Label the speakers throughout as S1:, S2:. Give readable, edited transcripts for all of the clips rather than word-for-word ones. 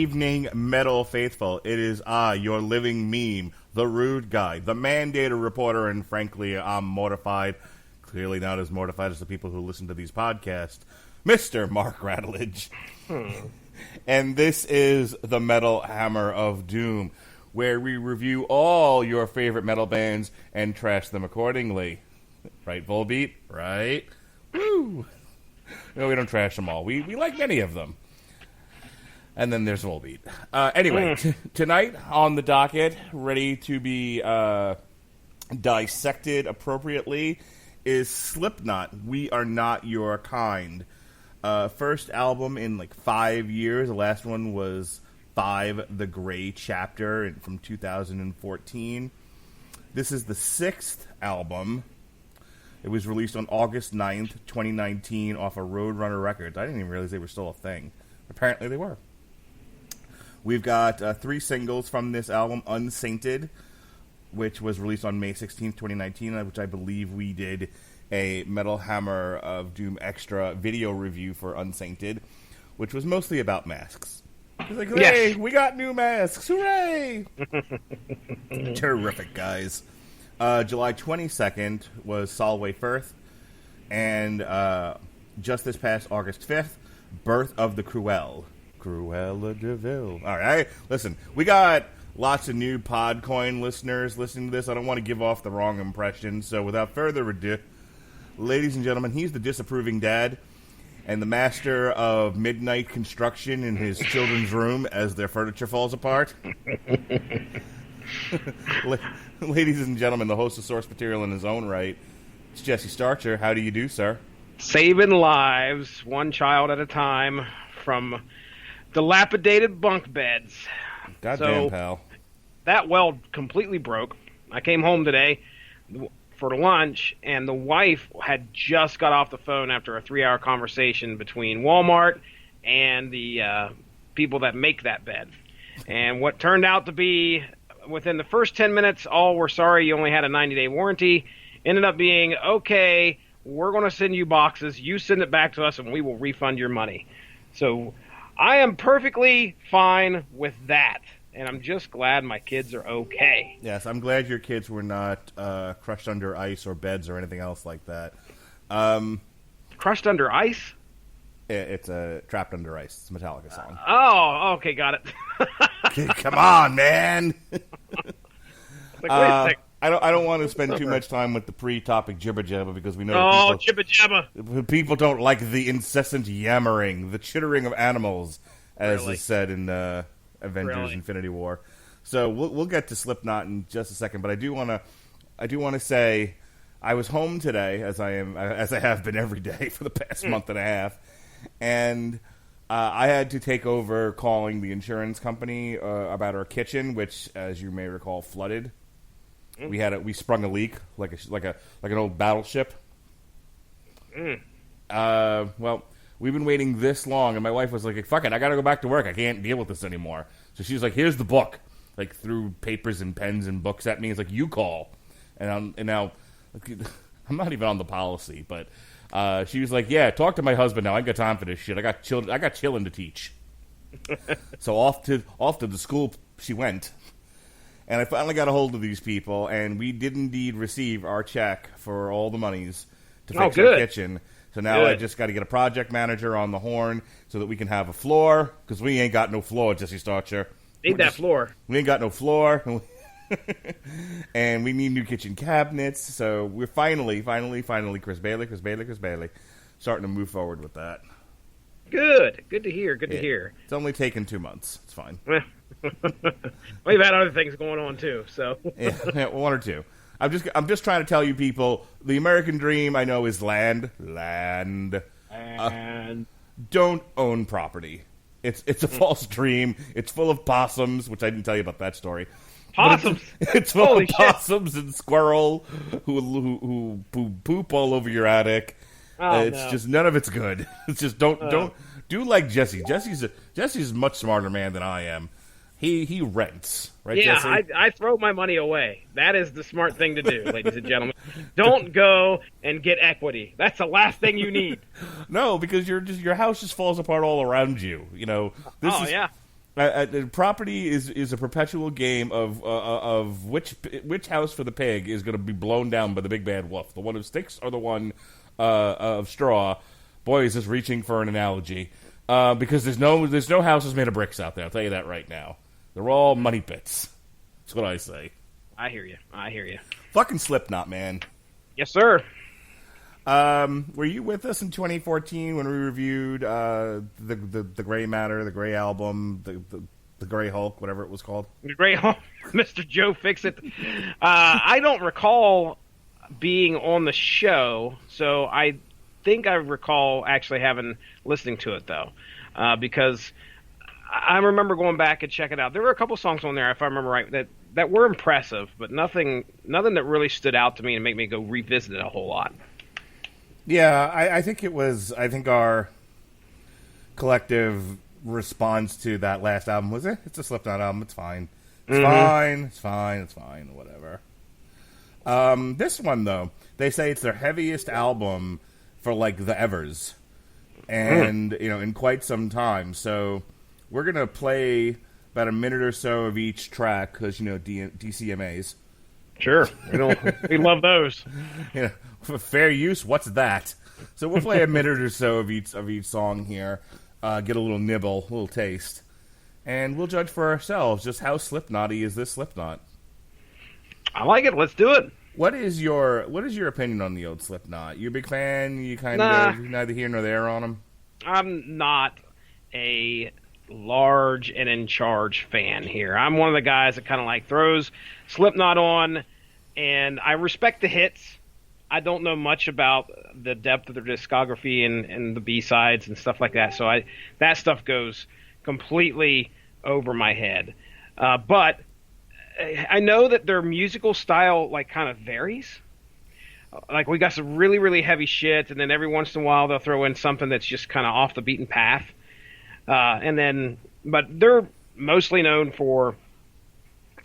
S1: evening, metal faithful. It is I, your living meme, the rude guy, the mandated reporter, and frankly, I'm mortified. Clearly not as mortified as the people who listen to these podcasts. Mr. Mark Radulich. And this is the Metal Hammer of Doom, where we review all your favorite metal bands and trash them accordingly. Right, Volbeat? Right? Woo! No, we don't trash them all. We like many of them. And then there's Volbeat. Anyway, tonight on the docket, ready to be dissected appropriately, is Slipknot, We Are Not Your Kind. First album in like 5 years. The last one was 5 The Gray Chapter from 2014. This is the 6th album. It was released on August 9th, 2019 off of Roadrunner Records. I didn't even realize they were still a thing. Apparently they were. We've got 3 singles from this album. Unsainted, which was released on May 16th, 2019, which I believe we did a Metal Hammer of Doom Extra video review for Unsainted, which was mostly about masks. It was like, hey, we got new masks, hooray! Terrific, guys. July 22nd was Solway Firth, and just this past August 5th, Birth of the Cruella de Vil. All right, listen, we got lots of new Podcoin listeners listening to this. I don't want to give off the wrong impression, so without further ado, ladies and gentlemen, he's the disapproving dad and the master of midnight construction in his children's room as their furniture falls apart. Ladies and gentlemen, the host of Source Material in his own right, it's Jesse Starcher. How do you do, sir?
S2: Saving lives, one child at a time, from dilapidated bunk beds.
S1: Goddamn, pal.
S2: That well completely broke. I came home today for lunch, and the wife had just got off the phone after a 3-hour conversation between Walmart and the people that make that bed. And what turned out to be, within the first 10 minutes, we're sorry, you only had a 90-day warranty, ended up being, okay, we're going to send you boxes, you send it back to us, and we will refund your money. So I am perfectly fine with that. And I'm just glad my kids are okay.
S1: Yes, I'm glad your kids were not crushed under ice or beds or anything else like that.
S2: Crushed under ice?
S1: It's a Trapped Under Ice. It's a Metallica song.
S2: Oh, okay, got it.
S1: Come on, man.
S2: Like, wait a second.
S1: I don't want to spend too much time with the pre-topic jibber jabber because we know
S2: jibber jabber.
S1: People don't like the incessant yammering, the chittering of animals, as is said in Avengers: Infinity War. So we'll get to Slipknot in just a second, but I do want to say I was home today, as I have been every day for the past month and a half, and I had to take over calling the insurance company about our kitchen, which, as you may recall, flooded. We sprung a leak like an old battleship. Well, we've been waiting this long, and my wife was like, "Fuck it, I got to go back to work. I can't deal with this anymore." So she was like, "Here's the book." Like, threw papers and pens and books at me. It's like, "You call," and now I'm not even on the policy, but she was like, "Yeah, talk to my husband now. I ain't got time for this shit. I got children to teach." So off to the school she went. And I finally got a hold of these people, and we did indeed receive our check for all the monies to fix our kitchen. So now I just got to get a project manager on the horn so that we can have a floor, because we ain't got no floor, Jesse Starcher.
S2: Need that floor.
S1: We ain't got no floor. And we need new kitchen cabinets. So we're finally, Chris Bailey, starting to move forward with that.
S2: Good to hear. Good to hear.
S1: It's only taken 2 months. It's fine.
S2: We've had other things going on too, so
S1: yeah, 1 or 2. I'm just trying to tell you people, the American dream I know is land. Don't own property. It's a false dream. It's full of possums, which I didn't tell you about that story.
S2: Possums.
S1: It's full of possums and squirrel who poop all over your attic. It's just none of it's good. It's just don't do like Jesse. Jesse's a much smarter man than I am. He rents, right,
S2: yeah,
S1: Jesse?
S2: I throw my money away. That is the smart thing to do, ladies and gentlemen. Don't go and get equity. That's the last thing you need.
S1: No, because your house just falls apart all around you. You know. Property is a perpetual game of which house for the pig is going to be blown down by the big bad wolf, the one of sticks or the one of straw. Boy, is this reaching for an analogy, because there's no houses made of bricks out there. I'll tell you that right now. They're all money pits. That's what I say.
S2: I hear you.
S1: Fucking Slipknot, man.
S2: Yes, sir.
S1: Were you with us in 2014 when we reviewed the Gray Matter, the Gray Album, the Gray Hulk, whatever it was called?
S2: The Gray Hulk, Mr. Joe Fixit. I don't recall being on the show, so I think I recall actually listening to it though, because I remember going back and checking it out. There were a couple songs on there, if I remember right, that were impressive, but nothing that really stood out to me and make me go revisit it a whole lot.
S1: Yeah, I think it was. I think our collective response to that last album was, it's a Slipknot album. It's fine. It's fine. Whatever. This one though, they say it's their heaviest album for like the evers, and in quite some time. So we're gonna play about a minute or so of each track because DCMAs.
S2: Sure, we love those.
S1: For fair use, what's that? So we'll play a minute or so of each song here, get a little nibble, a little taste, and we'll judge for ourselves just how Slipknotty is this Slipknot.
S2: I like it. Let's do it.
S1: What is your opinion on the old Slipknot? You a big fan? You kind of neither here nor there on them?
S2: I'm not a large and in charge fan here. I'm one of the guys that kind of like throws Slipknot on, and I respect the hits. I don't know much about the depth of their discography and the B-sides and stuff like that, so that stuff goes completely over my head. But I know that their musical style like kind of varies. Like we got some really, really heavy shit, and then every once in a while they'll throw in something that's just kind of off the beaten path. But they're mostly known for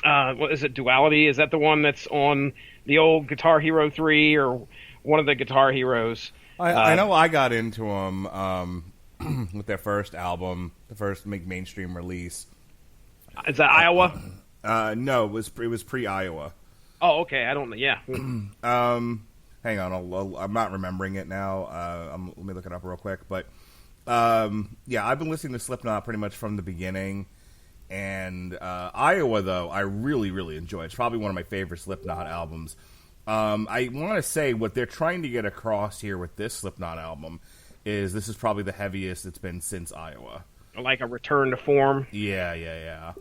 S2: what is it? Duality? Is that the one that's on the old Guitar Hero 3 or one of the Guitar Heroes?
S1: I know I got into them with their first album, the first mainstream release.
S2: Is that Iowa?
S1: No, it was pre-Iowa.
S2: Oh, okay. I don't know. Yeah.
S1: Hang on, I'm not remembering it now. Let me look it up real quick. But yeah, I've been listening to Slipknot pretty much from the beginning. And Iowa, though, I really, really enjoy. It's probably one of my favorite Slipknot albums. I want to say what they're trying to get across here with this Slipknot album is this is probably the heaviest it's been since Iowa.
S2: Like a return to form?
S1: Yeah.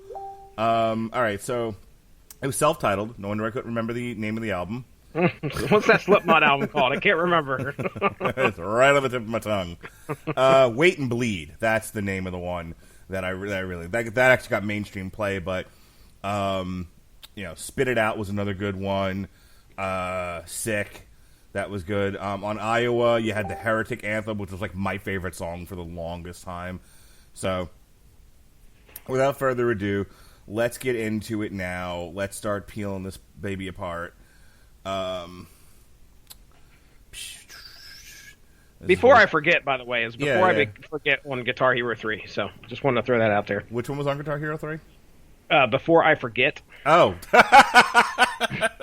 S1: All right, so it was self-titled. No wonder I couldn't remember the name of the album.
S2: What's that Slipknot album called? I can't remember.
S1: It's right on the tip of my tongue. Wait and Bleed. That's the name of the one. That actually got mainstream play, but Spit It Out was another good one. Sick, that was good. On Iowa, you had the Heretic Anthem, which was like my favorite song for the longest time. So, without further ado, let's get into it now. Let's start peeling this baby apart.
S2: Before I forget, by the way, I forget on Guitar Hero 3, so just wanted to throw that out there.
S1: Which one was on Guitar Hero 3?
S2: Before I Forget.
S1: Oh.
S2: That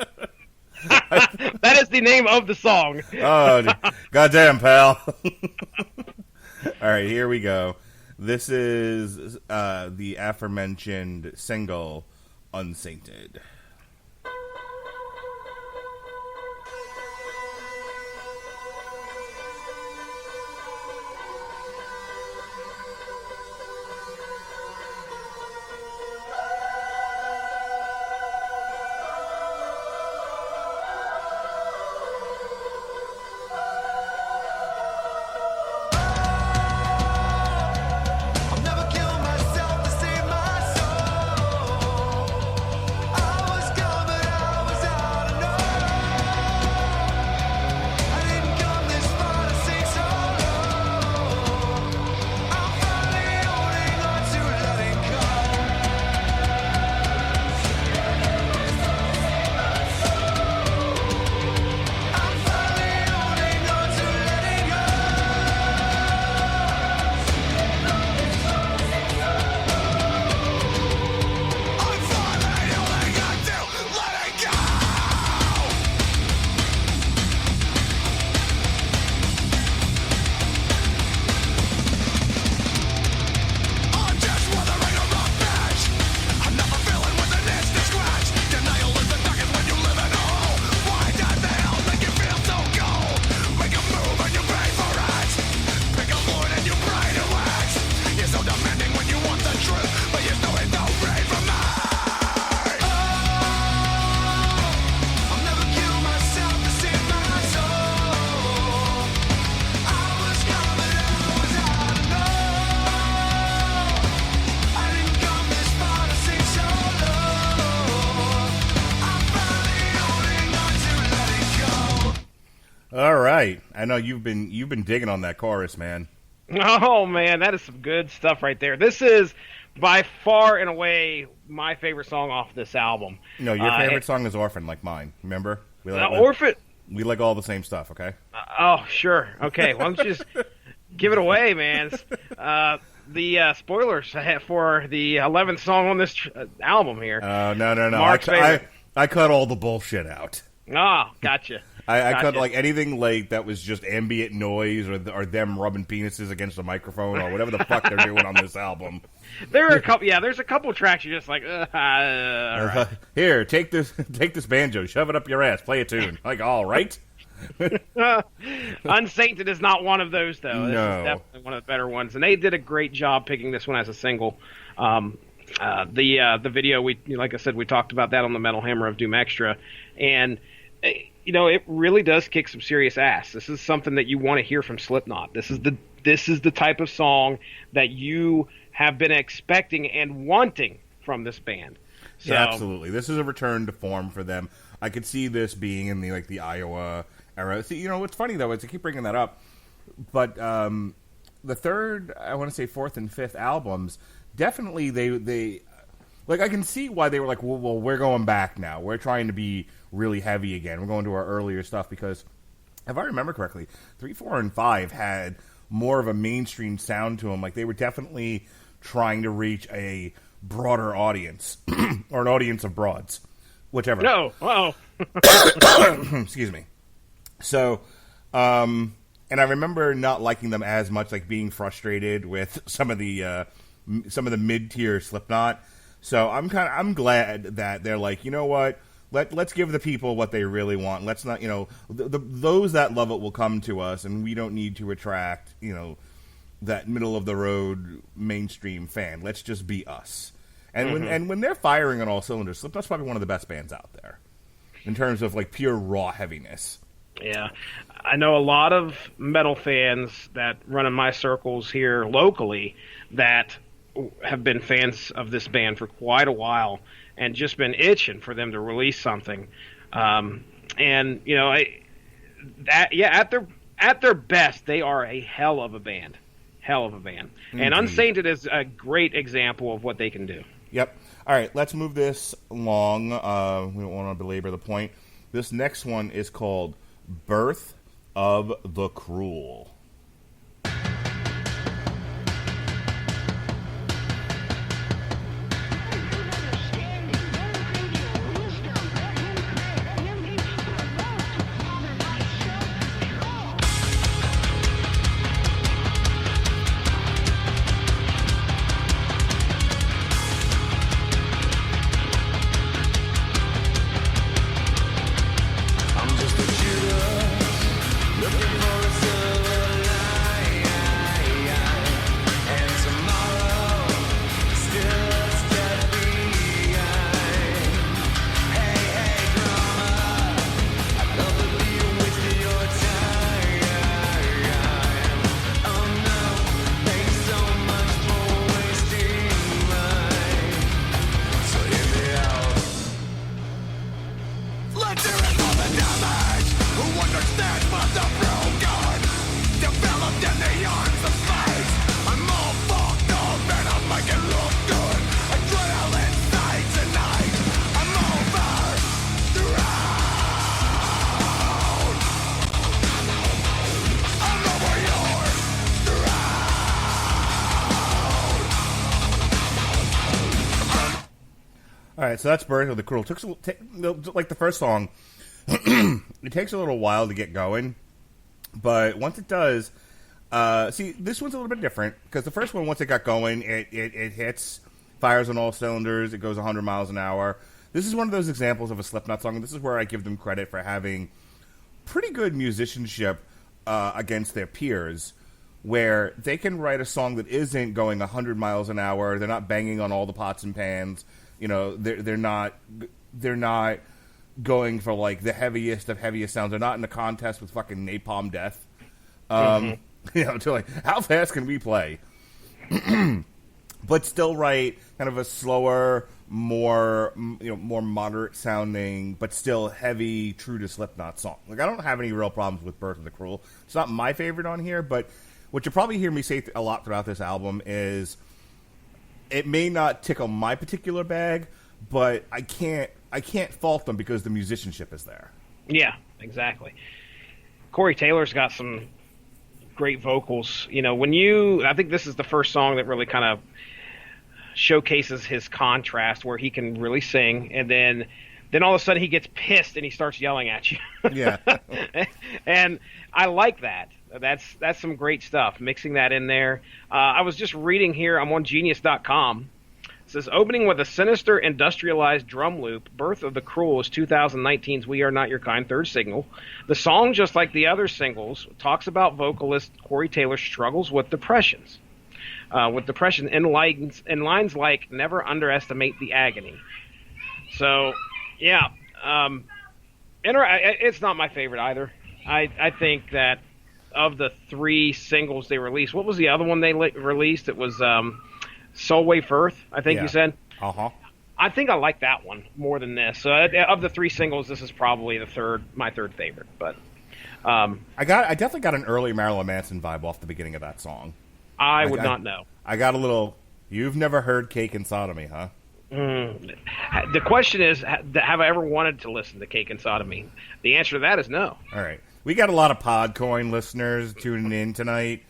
S2: is the name of the song.
S1: Oh, goddamn, pal. All right, here we go. This is the aforementioned single, Unsainted.
S3: I'll never kill myself to save my soul.
S1: right. I know you've been digging on that chorus, man.
S2: Oh man, that is some good stuff right there. This is by far and away my favorite song off this album.
S1: No, your favorite song is Orphan, like mine. Remember?
S2: Orphan.
S1: We like all the same stuff, okay?
S2: Oh, sure. Okay, why don't you just give it away, man? The spoilers for the 11th song on this album here.
S1: No. I cut all the bullshit out.
S2: Oh, gotcha.
S1: I cut like anything like that was just ambient noise or them rubbing penises against the microphone or whatever the fuck they're doing on this album.
S2: There are a couple. Yeah, there's a couple tracks you're just like, all right.
S1: Here, take this banjo, shove it up your ass, play a tune. Like, all right.
S2: Unsainted is not one of those though. This
S1: No.
S2: is definitely one of the better ones, and they did a great job picking this one as a single. The video like I said, we talked about that on the Metal Hammer of Doom Extra, and it really does kick some serious ass. This is something that you want to hear from Slipknot. This is the type of song that you have been expecting and wanting from this band. So,
S1: yeah, absolutely. This is a return to form for them. I could see this being in the Iowa era. See, what's funny though is I keep bringing that up, but the third, I want to say fourth and fifth albums, definitely they like, I can see why they were like, well, we're going back now. We're trying to be really heavy again. We're going to our earlier stuff because, if I remember correctly, 3, 4, and 5 had more of a mainstream sound to them. Like, they were definitely trying to reach a broader audience or an audience of broads, whichever.
S2: No,
S1: Excuse me. So, and I remember not liking them as much, like being frustrated with some of the mid-tier Slipknot. So I'm glad that they're like, you know what? Let's give the people what they really want. Let's not, those that love it will come to us, and we don't need to attract, that middle of the road mainstream fan. Let's just be us. And when they're firing on all cylinders, Slipknot's probably one of the best bands out there in terms of like pure raw heaviness.
S2: Yeah, I know a lot of metal fans that run in my circles here locally that have been fans of this band for quite a while and just been itching for them to release something. At their best, they are a hell of a band.
S1: Indeed.
S2: And Unsainted is a great example of what they can do.
S1: Yep. All right, let's move this along. We don't want to belabor the point. This next one is called Birth of the Cruel. All right, so that's Birth of the Cruel. Like the first song, it takes a little while to get going, but once it does, see, this one's a little bit different, because the first one, once it got going, it hits, fires on all cylinders, it goes 100 miles an hour. This is one of those examples of a Slipknot song, and this is where I give them credit for having pretty good musicianship against their peers, where they can write a song that isn't going 100 miles an hour, they're not banging on all the pots and pans, they're not going for like the heaviest of heaviest sounds. They're not in a contest with fucking Napalm Death. To like, how fast can we play? But still write kind of a slower, more more moderate sounding, but still heavy, true to Slipknot song. Like I don't have any real problems with Birth of the Cruel. It's not my favorite on here, but what you'll probably hear me say a lot throughout this album is it may not tickle my particular bag, but I can't fault them because the musicianship is there.
S2: Yeah, exactly. Corey Taylor's got some great vocals. I think this is the first song that really kind of showcases his contrast, where he can really sing, and then all of a sudden he gets pissed and he starts yelling at you. Yeah. And I like that. That's some great stuff, mixing that in there. I was just reading here, I'm on Genius.com. It says, opening with a sinister industrialized drum loop, Birth of the Cruel is 2019's We Are Not Your Kind third single. The song, just like the other singles, talks about vocalist Corey Taylor's struggles with depression in lines like, never underestimate the agony. So, yeah. It's not my favorite either. I think that of the 3 singles they released, what was the other one they released? It was Soulwave Earth, I think you said.
S1: Uh-huh.
S2: I think I like that one more than this. So of the 3 singles, this is probably my third favorite. But
S1: I definitely got an early Marilyn Manson vibe off the beginning of that song.
S2: I would not know.
S1: I got a little, you've never heard Cake and Sodomy, huh?
S2: The question is, have I ever wanted to listen to Cake and Sodomy? The answer to that is no.
S1: All right. We got a lot of Podcoin listeners tuning in tonight.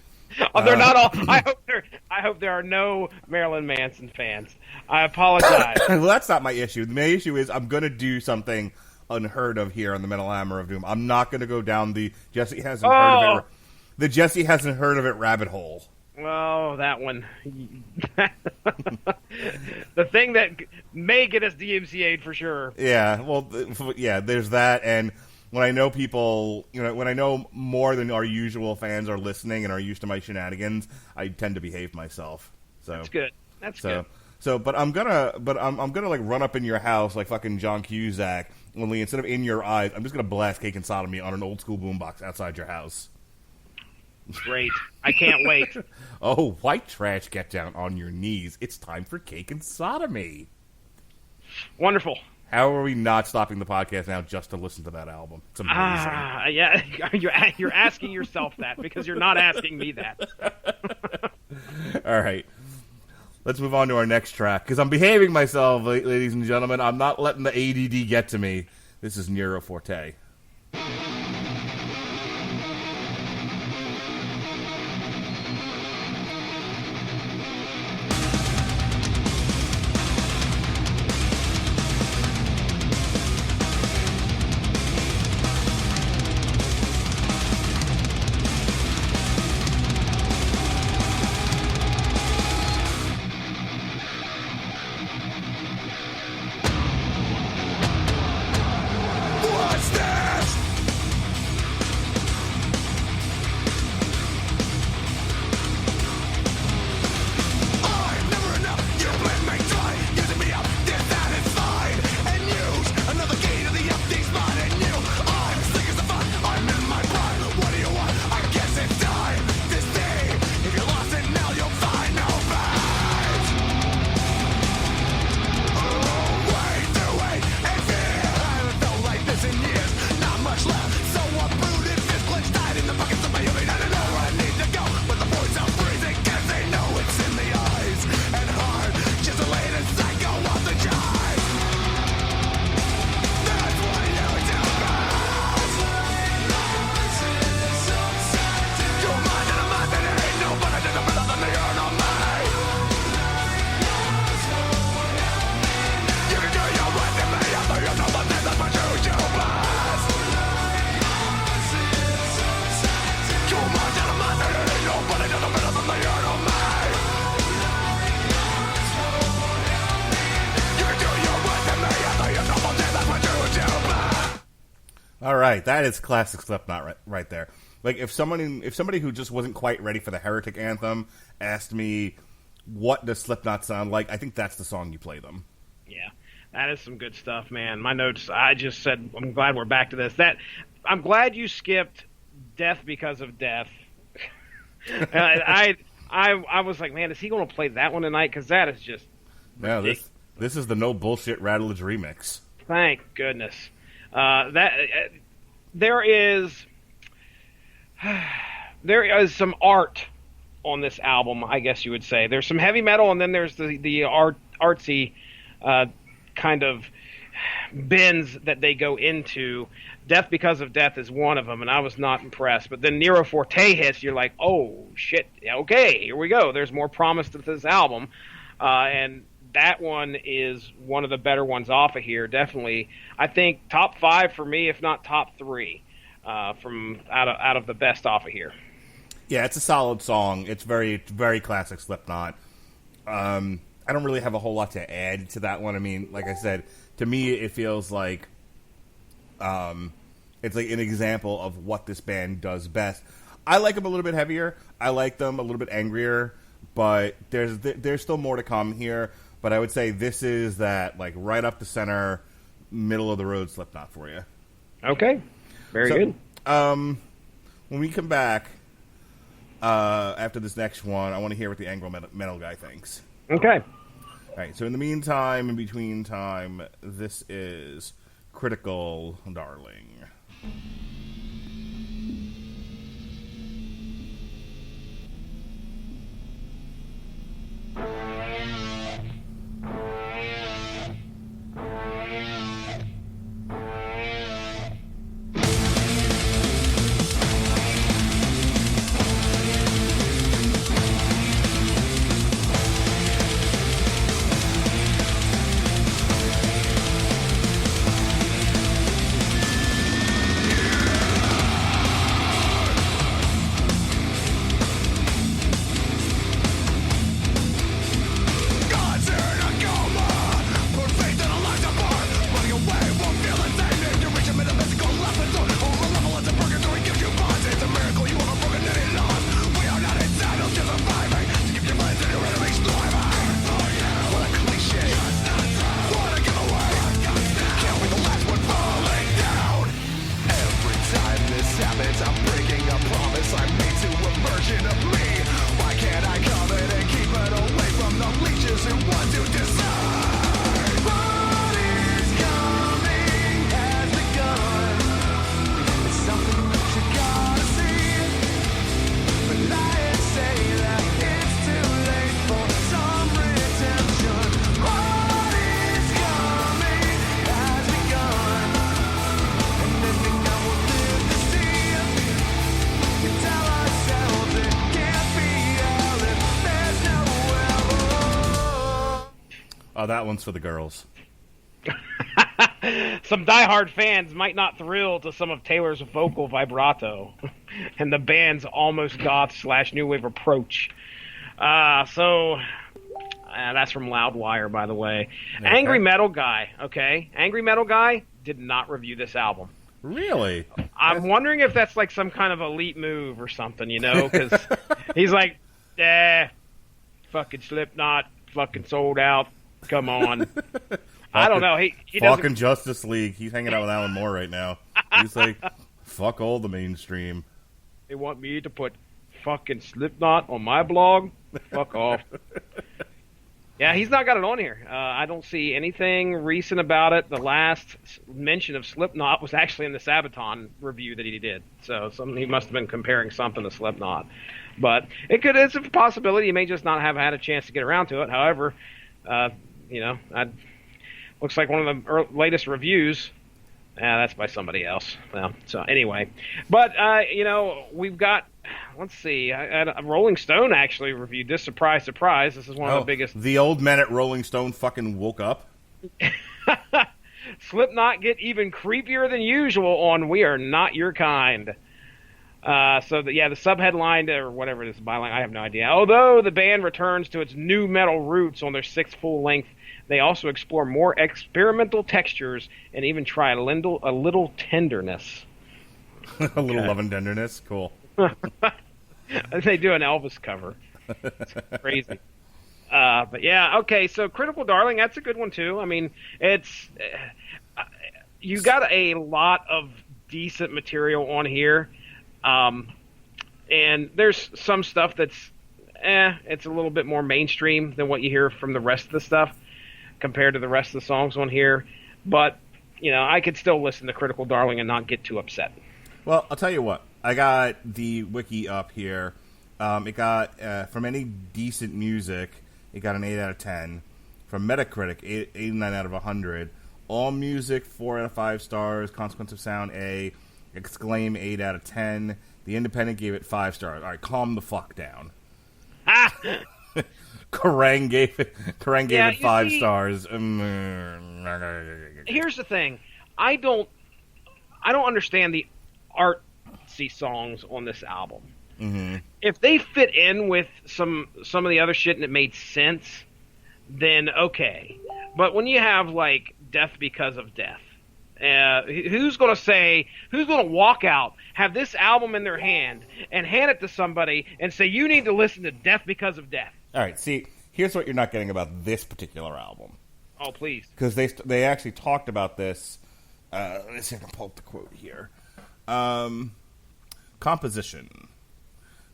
S2: Oh, they're not all. I hope there are no Marilyn Manson fans. I apologize.
S1: Well, that's not my issue. My issue is I'm going to do something unheard of here on the Metal Hammer of Doom. I'm not going to go down the Jesse hasn't heard of it. The Jesse hasn't heard of it rabbit hole.
S2: Oh, that one. The thing that may get us DMCA'd for sure.
S1: Yeah, well, there's that, and when I know people, when I know more than our usual fans are listening and are used to my shenanigans, I tend to behave myself. So
S2: that's good. That's good.
S1: So, but I'm gonna like run up in your house like fucking John Cusack. Only instead of in your eyes, I'm just gonna blast Cake and Sodomy on an old school boombox outside your house.
S2: Great. I can't wait.
S1: Oh, white trash, get down on your knees. It's time for Cake and Sodomy.
S2: Wonderful.
S1: How are we not stopping the podcast now just to listen to that album? It's amazing.
S2: Yeah, you're asking yourself that because you're not asking me that.
S1: All right. Let's move on to our next track because I'm behaving myself, ladies and gentlemen. I'm not letting the ADD get to me. This is Nero Forte. All right, that is classic Slipknot right there. Like if somebody who just wasn't quite ready for the Heretic Anthem asked me what does Slipknot sound like, I think that's the song you play them. Yeah,
S2: that is some good stuff, man. My notes, I just said I'm glad we're back to this. I'm glad you skipped Death Because of Death. I was like, man, is he going to play that one tonight? Because that is just ridiculous.
S1: This is the no bullshit Radulich remix.
S2: Thank goodness. There is some art on this album, I guess you would say. There's some heavy metal, and then there's the artsy kind of bends that they go into. Death Because of Death is one of them, and I was not impressed. But then Nero Forte hits, you're like, oh, shit, okay, here we go. There's more promise to this album. And that one is one of the better ones off of here, definitely. I think top 5 for me, if not top 3, from out of the best off of here.
S1: Yeah, it's a solid song. It's very classic Slipknot. I don't really have a whole lot to add to that one. I mean, like I said, to me, it feels like it's like an example of what this band does best. I like them a little bit heavier. I like them a little bit angrier, but there's still more to come here. But I would say this is that like right up the center, middle of the road Slipknot for you.
S2: Okay, very good.
S1: When we come back after this next one, I want to hear what the Angry Metal guy thinks.
S2: Okay.
S1: All right. So in the meantime, in between time, this is Critical Darling. Oh, that one's for the girls.
S2: Some diehard fans might not thrill to some of Taylor's vocal vibrato and the band's almost goth / new wave approach. That's from Loudwire, by the way. Okay. Angry Metal Guy, okay? Angry Metal Guy did not review this album.
S1: Really?
S2: I'm wondering if that's like some kind of elite move or something, you know? Because he's like, fucking Slipknot, fucking sold out. Come on. I don't know. He
S1: fucking Justice League. He's hanging out with Alan Moore right now. He's like, fuck all the mainstream.
S2: They want me to put fucking Slipknot on my blog? Fuck off. Yeah, he's not got it on here. I don't see anything recent about it. The last mention of Slipknot was actually in the Sabaton review that he did. So he must have been comparing something to Slipknot. But it's a possibility. He may just not have had a chance to get around to it. However, looks like one of the latest reviews. That's by somebody else. Well, so anyway, but we've got. Let's see. Rolling Stone actually reviewed this. Surprise, surprise. This is one of the biggest.
S1: The old men at Rolling Stone fucking woke up.
S2: Slipknot get even creepier than usual on "We Are Not Your Kind." The subheadline or whatever this byline, I have no idea. Although the band returns to its new metal roots on their 6th full length, they also explore more experimental textures and even try a little tenderness.
S1: A little love and tenderness? Cool.
S2: They do an Elvis cover. It's crazy. But yeah, okay, so Critical Darling, that's a good one too. I mean, it's you got a lot of decent material on here. And there's some stuff that's it's a little bit more mainstream than what you hear from the rest of the stuff. compared to the rest of the songs on here. But, I could still listen to Critical Darling and not get too upset.
S1: Well, I'll tell you what. I got the wiki up here. It got, from any decent music, it got an 8 out of 10. From Metacritic, 89 out of 100. All music, 4 out of 5 stars. Consequence of Sound, A. Exclaim, 8 out of 10. The Independent gave it 5 stars. All right, calm the fuck down. Kerrang gave it 5 stars.
S2: Here's the thing. I don't understand the artsy songs on this album.
S1: Mm-hmm.
S2: If they fit in with some of the other shit and it made sense, then okay. But when you have like Death Because of Death, who's going to walk out, have this album in their hand, and hand it to somebody and say, you need to listen to Death Because of Death?
S1: All right, see, here's what you're not getting about this particular album.
S2: Oh, please.
S1: Because they actually talked about this. Let's see if I can pull up the quote here. Composition.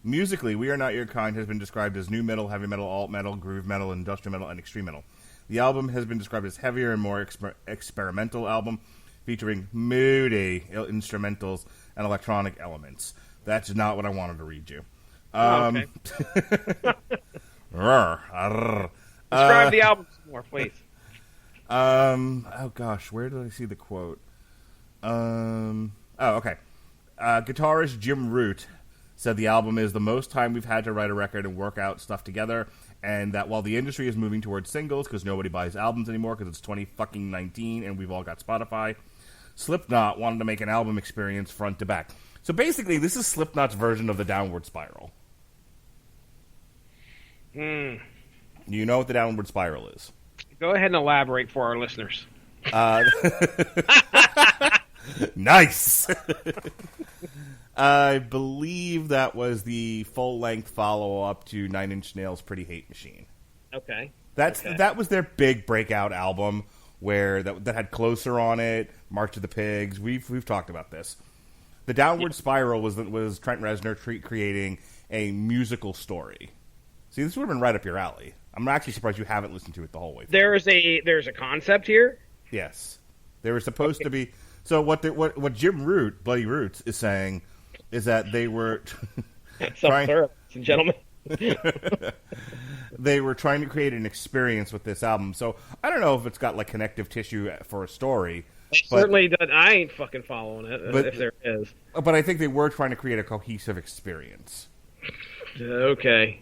S1: Musically, We Are Not Your Kind has been described as new metal, heavy metal, alt metal, groove metal, industrial metal, and extreme metal. The album has been described as heavier and more experimental album, featuring moody instrumentals and electronic elements. That's not what I wanted to read you.
S2: Okay.
S1: Describe
S2: the album some more, please.
S1: Oh gosh, where did I see the quote? Okay. Guitarist Jim Root said the album is the most time we've had to write a record and work out stuff together, and that while the industry is moving towards singles because nobody buys albums anymore because it's 2019 and we've all got Spotify, Slipknot wanted to make an album experience front to back. So basically, this is Slipknot's version of the Downward Spiral. You know what the Downward Spiral is?
S2: Go ahead and elaborate for our listeners.
S1: Nice! I believe that was the full-length follow-up to Nine Inch Nails' Pretty Hate Machine.
S2: Okay.
S1: That was their big breakout album where that had Closer on it, March of the Pigs. We've talked about this. The Downward Spiral was Trent Reznor creating a musical story. See, this would have been right up your alley. I'm actually surprised you haven't listened to it the whole way through.
S2: There's a concept here?
S1: Yes. They were supposed to be... So what Jim Root, Bloody Roots, is saying is that they were
S2: trying... ladies and gentlemen.
S1: They were trying to create an experience with this album. So I don't know if it's got like connective tissue for a story.
S2: Certainly does. I ain't fucking following it, if there is.
S1: But I think they were trying to create a cohesive experience.
S2: Okay.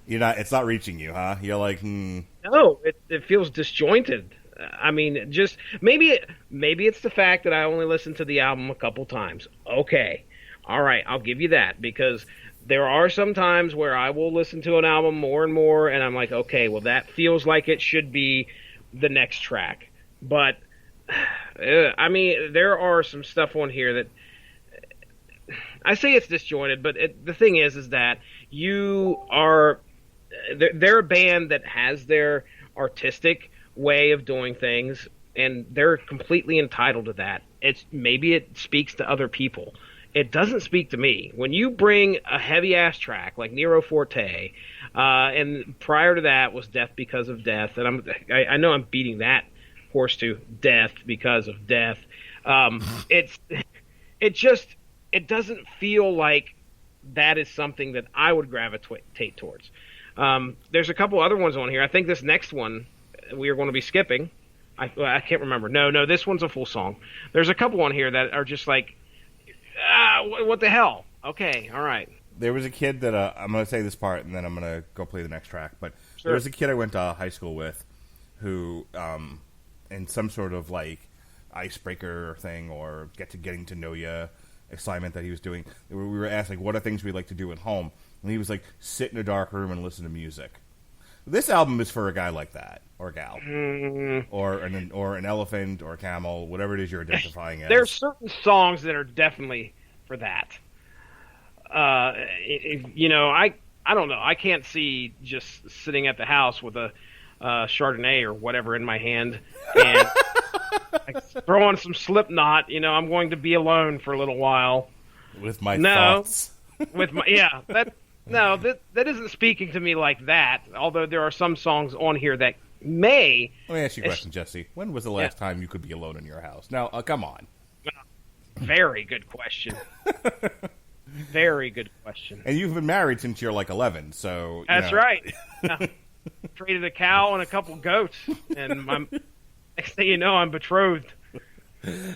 S1: It's not reaching you, huh? You're like,
S2: No, it feels disjointed. I mean, just maybe it's the fact that I only listened to the album a couple times. Okay. All right, I'll give you that, because there are some times where I will listen to an album more and more, and I'm like, okay, well, that feels like it should be the next track. But, I mean, there are some stuff on here that I say it's disjointed, but the thing is that they're a band that has their artistic way of doing things, and they're completely entitled to that. Maybe it speaks to other people. It doesn't speak to me. When you bring a heavy-ass track like Nero Forte, and prior to that was Death Because of Death, and I know I'm beating that horse to death because of death. It doesn't feel like that is something that I would gravitate towards. There's a couple other ones on here. I think this next one we are going to be skipping. I can't remember. No, this one's a full song. There's a couple on here that are just like, what the hell? Okay, all right.
S1: There was a kid that I'm going to say this part, and then I'm going to go play the next track. But
S2: Sure.
S1: There was a kid I went to high school with who, in some sort of like icebreaker thing or getting to know you assignment that he was doing, we were asked like, what are things we like to do at home? And he was like, sit in a dark room and listen to music. This album is for a guy like that, or a gal, or an elephant, or a camel, whatever it is you're identifying as.
S2: There's certain songs that are definitely for that. I don't know. I can't see just sitting at the house with a Chardonnay or whatever in my hand and throw on some Slipknot. I'm going to be alone for a little while.
S1: With my thoughts.
S2: That isn't speaking to me like that. Although there are some songs on here that May.
S1: Let me ask you a question, Jesse. When was the last time you could be alone in your house? Now, come on.
S2: Very good question. Very good question.
S1: And you've been married since you're like 11, so...
S2: That's right. Traded a cow and a couple goats, and next thing you know, I'm betrothed.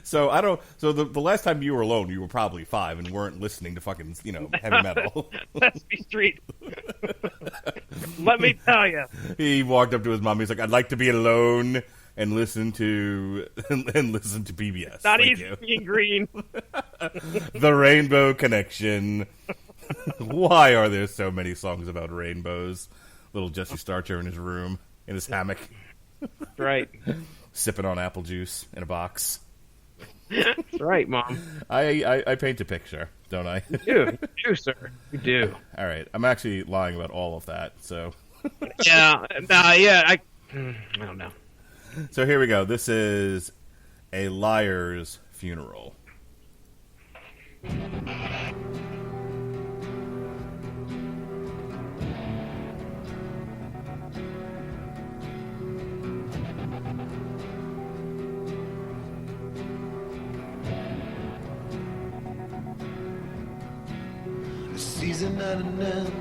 S1: So I don't. So the last time you were alone, you were probably 5 and weren't listening to fucking heavy metal.
S2: Let's be street. Let me tell you.
S1: He walked up to his mom. He's like, "I'd like to be alone and listen to PBS."
S2: Not easy being green.
S1: The Rainbow Connection. Why are there so many songs about rainbows? Little Jesse Starcher in his room, in his hammock.
S2: Right.
S1: Sipping on apple juice in a box.
S2: That's right, Mom.
S1: I paint a picture, don't I?
S2: You do, sir. You do.
S1: All right. I'm actually lying about all of that, so...
S2: I don't know.
S1: So here we go. This is A Liar's Funeral.
S3: A season at an end,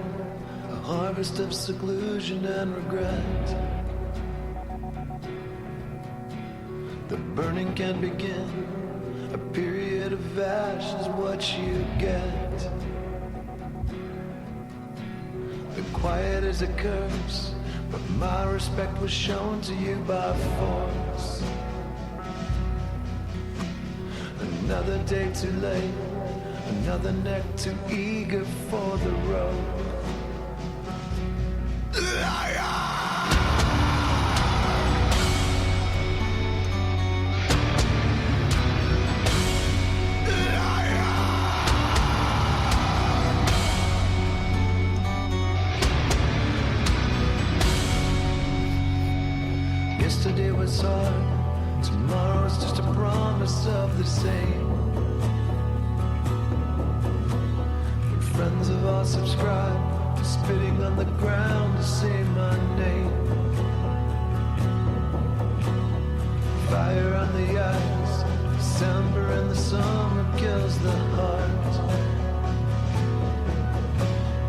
S3: a harvest of seclusion and regret. The burning can begin, a period of ash is what you get. The quiet is a curse, but my respect was shown to you by force. Another day too late, another neck too eager for the road. Yesterday was hard, tomorrow's just a promise of the same. When friends of ours subscribe to spitting on the ground to say my name. Fire on the ice, December in the summer kills the heart.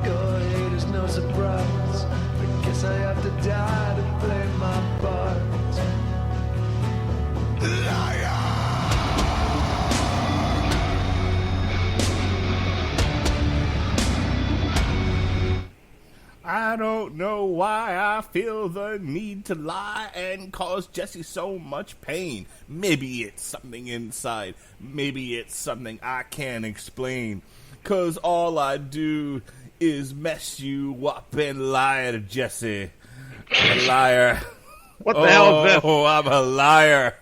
S3: Your hate is no surprise, I guess I have to die to play my part.
S1: I don't know why I feel the need to lie and cause Jesse so much pain. Maybe it's something inside. Maybe it's something I can't explain. 'Cause all I do is mess you up and lie to Jesse. I'm a liar.
S2: What the hell is this?
S1: Oh, I'm a liar.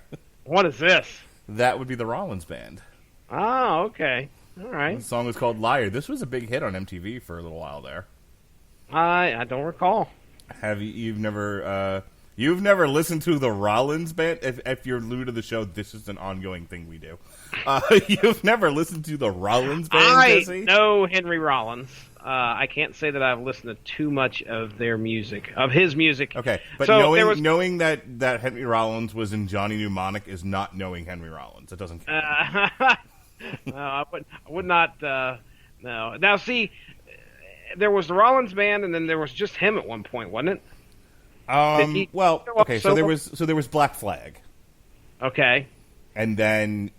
S2: What is this?
S1: That would be the Rollins Band.
S2: Oh, okay. All right.
S1: The song was called Liar. This was a big hit on MTV for a little while there.
S2: I don't recall.
S1: Have you've never listened to the Rollins Band? If you're new to the show, this is an ongoing thing we do. You've never listened to the Rollins Band, Jesse?
S2: I know Henry Rollins. I can't say that I've listened to too much of their music, of his music.
S1: Okay, but
S2: so
S1: knowing that Henry Rollins was in Johnny Mnemonic is not knowing Henry Rollins. It doesn't count.
S2: No, I would not. No. Now, see, there was the Rollins Band, and then there was just him at one point, wasn't it?
S1: So there was Black Flag.
S2: Okay.
S1: And then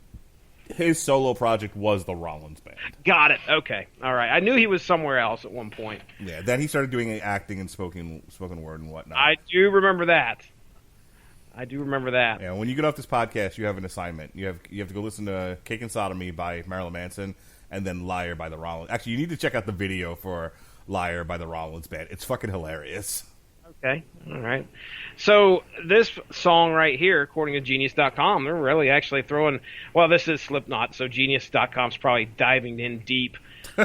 S1: his solo project was the Rollins Band.
S2: Got it. Okay. All right. I knew he was somewhere else at one point.
S1: Yeah. Then he started doing acting and spoken word and whatnot.
S2: I do remember that.
S1: Yeah. When you get off this podcast, you have an assignment. You have to go listen to "Cake and Sodomy" by Marilyn Manson, and then "Liar" by the Rollins. Actually, you need to check out the video for "Liar" by the Rollins Band. It's fucking hilarious.
S2: Okay. All right. So this song right here, according to Genius.com, they're really actually throwing... Well, this is Slipknot, so Genius.com's probably diving in deep. They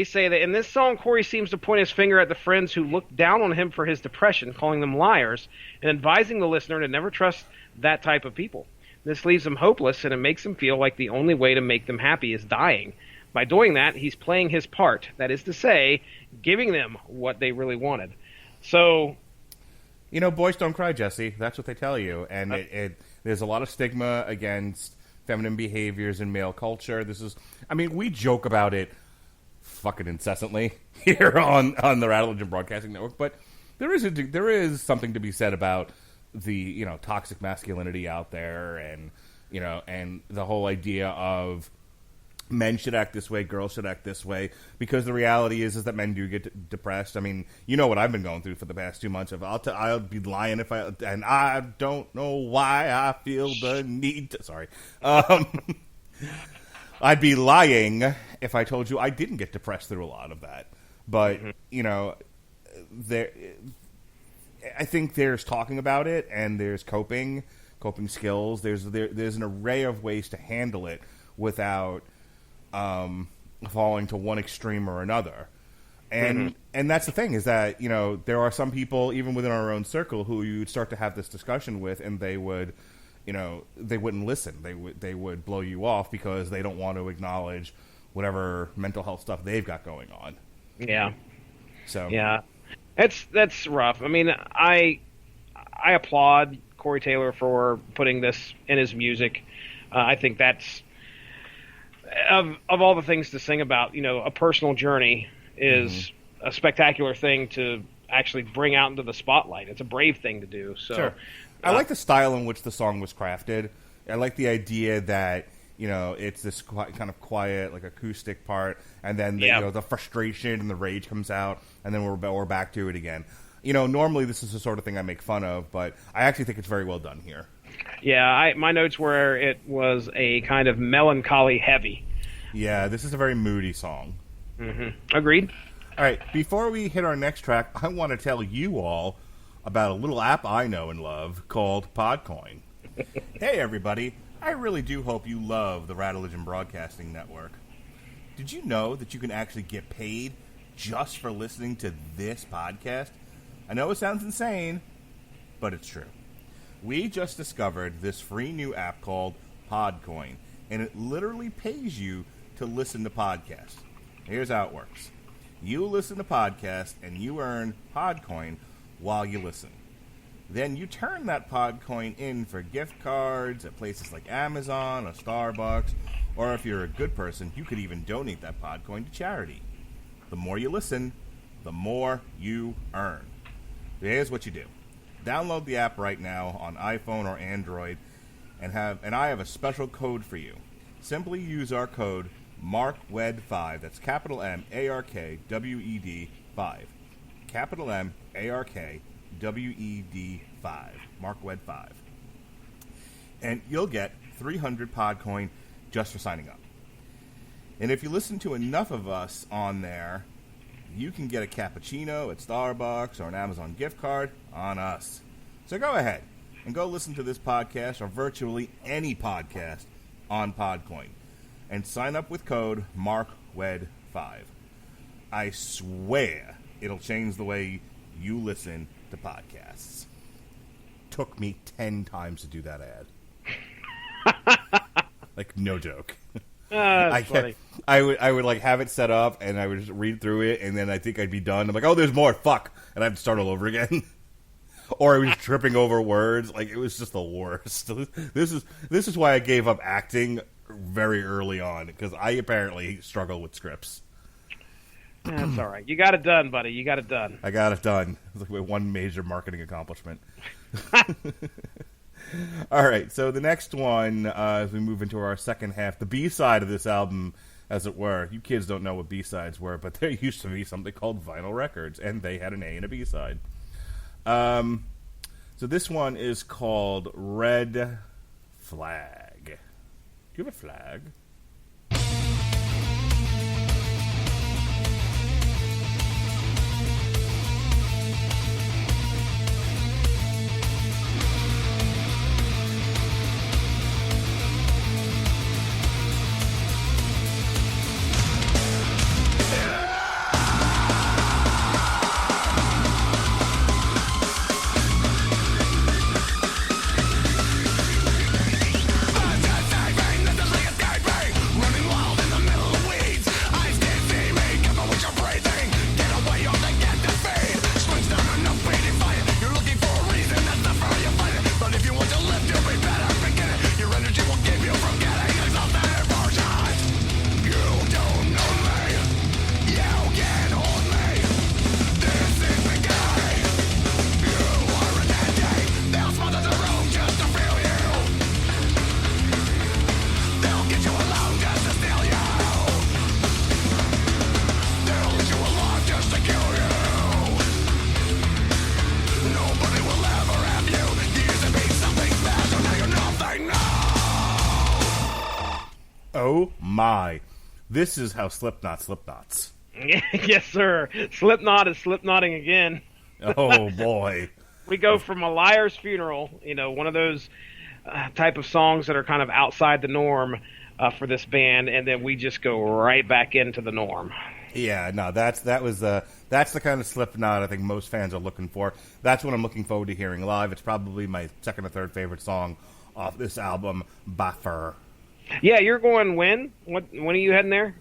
S2: say that in this song, Corey seems to point his finger at the friends who look down on him for his depression, calling them liars, and advising the listener to never trust that type of people. This leaves them hopeless, and it makes them feel like the only way to make them happy is dying. By doing that, he's playing his part. That is to say, giving them what they really wanted. So,
S1: Boys don't cry, Jesse. That's what they tell you. And there's a lot of stigma against feminine behaviors in male culture. We joke about it fucking incessantly here on the Radulich In Broadcasting Network, but there is something to be said about the toxic masculinity out there, and and the whole idea of men should act this way, girls should act this way, because the reality is that men do get depressed. I mean, what I've been going through for the past 2 months. I'll be lying and I don't know why I feel the need to. Sorry. I'd be lying if I told you I didn't get depressed through a lot of that. But, I think there's talking about it, and there's coping skills. There's an array of ways to handle it without falling to one extreme or another. And that's the thing, is that, there are some people, even within our own circle, who you'd start to have this discussion with, and they would, they wouldn't listen. They would blow you off because they don't want to acknowledge whatever mental health stuff they've got going on.
S2: Yeah.
S1: So.
S2: Yeah. That's rough. I mean, I applaud Corey Taylor for putting this in his music. I think that's, of all the things to sing about, a personal journey is a spectacular thing to actually bring out into the spotlight. It's a brave thing to do. So,
S1: sure. I like the style in which the song was crafted. I like the idea that, it's this kind of quiet, like, acoustic part, and then the frustration and the rage comes out, and then we're back to it again. Normally this is the sort of thing I make fun of, but I actually think it's very well done here.
S2: Yeah, my notes were it was a kind of melancholy heavy.
S1: Yeah, this is a very moody song.
S2: Agreed.
S1: All right, before we hit our next track, I want to tell you all about a little app I know and love called Podcoin. Hey, everybody. I really do hope you love the Radulich In Broadcasting Network. Did you know that you can actually get paid just for listening to this podcast? I know it sounds insane, but it's true. We just discovered this free new app called Podcoin, and it literally pays you to listen to podcasts. Here's how it works. You listen to podcasts, and you earn Podcoin while you listen. Then you turn that Podcoin in for gift cards at places like Amazon or Starbucks, or if you're a good person, you could even donate that Podcoin to charity. The more you listen, the more you earn. Here's what you do. Download the app right now on iPhone or Android, and I have a special code for you. Simply use our code MARKWED5. That's capital M A R K W E D 5. Capital M A R K WED 5, MarkWed 5, and you'll get 300 Podcoin just for signing up. And if you listen to enough of us on there, you can get a cappuccino at Starbucks or an Amazon gift card on us. So go ahead and go listen to this podcast or virtually any podcast on Podcoin, and sign up with code MarkWed 5. I swear it'll change the way you listen to podcasts. Took me 10 times to do that ad. Like, no joke.
S2: Funny.
S1: I would like have it set up, and I would just read through it, and then I think I'd be done. I'm like, oh, there's more. Fuck, and I have to start all over again. Or I was tripping over words. Like, it was just the worst. This is why I gave up acting very early on, because I apparently struggle with scripts.
S2: That's all right. You got it done, buddy. You got it done.
S1: I got it done. It was like one major marketing accomplishment. All right, so the next one, as we move into our second half, the B-side of this album, as it were. You kids don't know what B-sides were, but there used to be something called vinyl records, and they had an A and a B-side. So this one is called Red Flag. Do you have a flag? Oh my. This is how Slipknot Slipknots.
S2: Yes, sir. Slipknot is slipknotting again.
S1: Oh boy.
S2: We go from a liar's funeral, one of those type of songs that are kind of outside the norm for this band, and then we just go right back into the norm.
S1: Yeah, no, that's the kind of Slipknot I think most fans are looking for. That's what I'm looking forward to hearing live. It's probably my second or third favorite song off this album, Buffer.
S2: Yeah, you're going when? When are you heading there?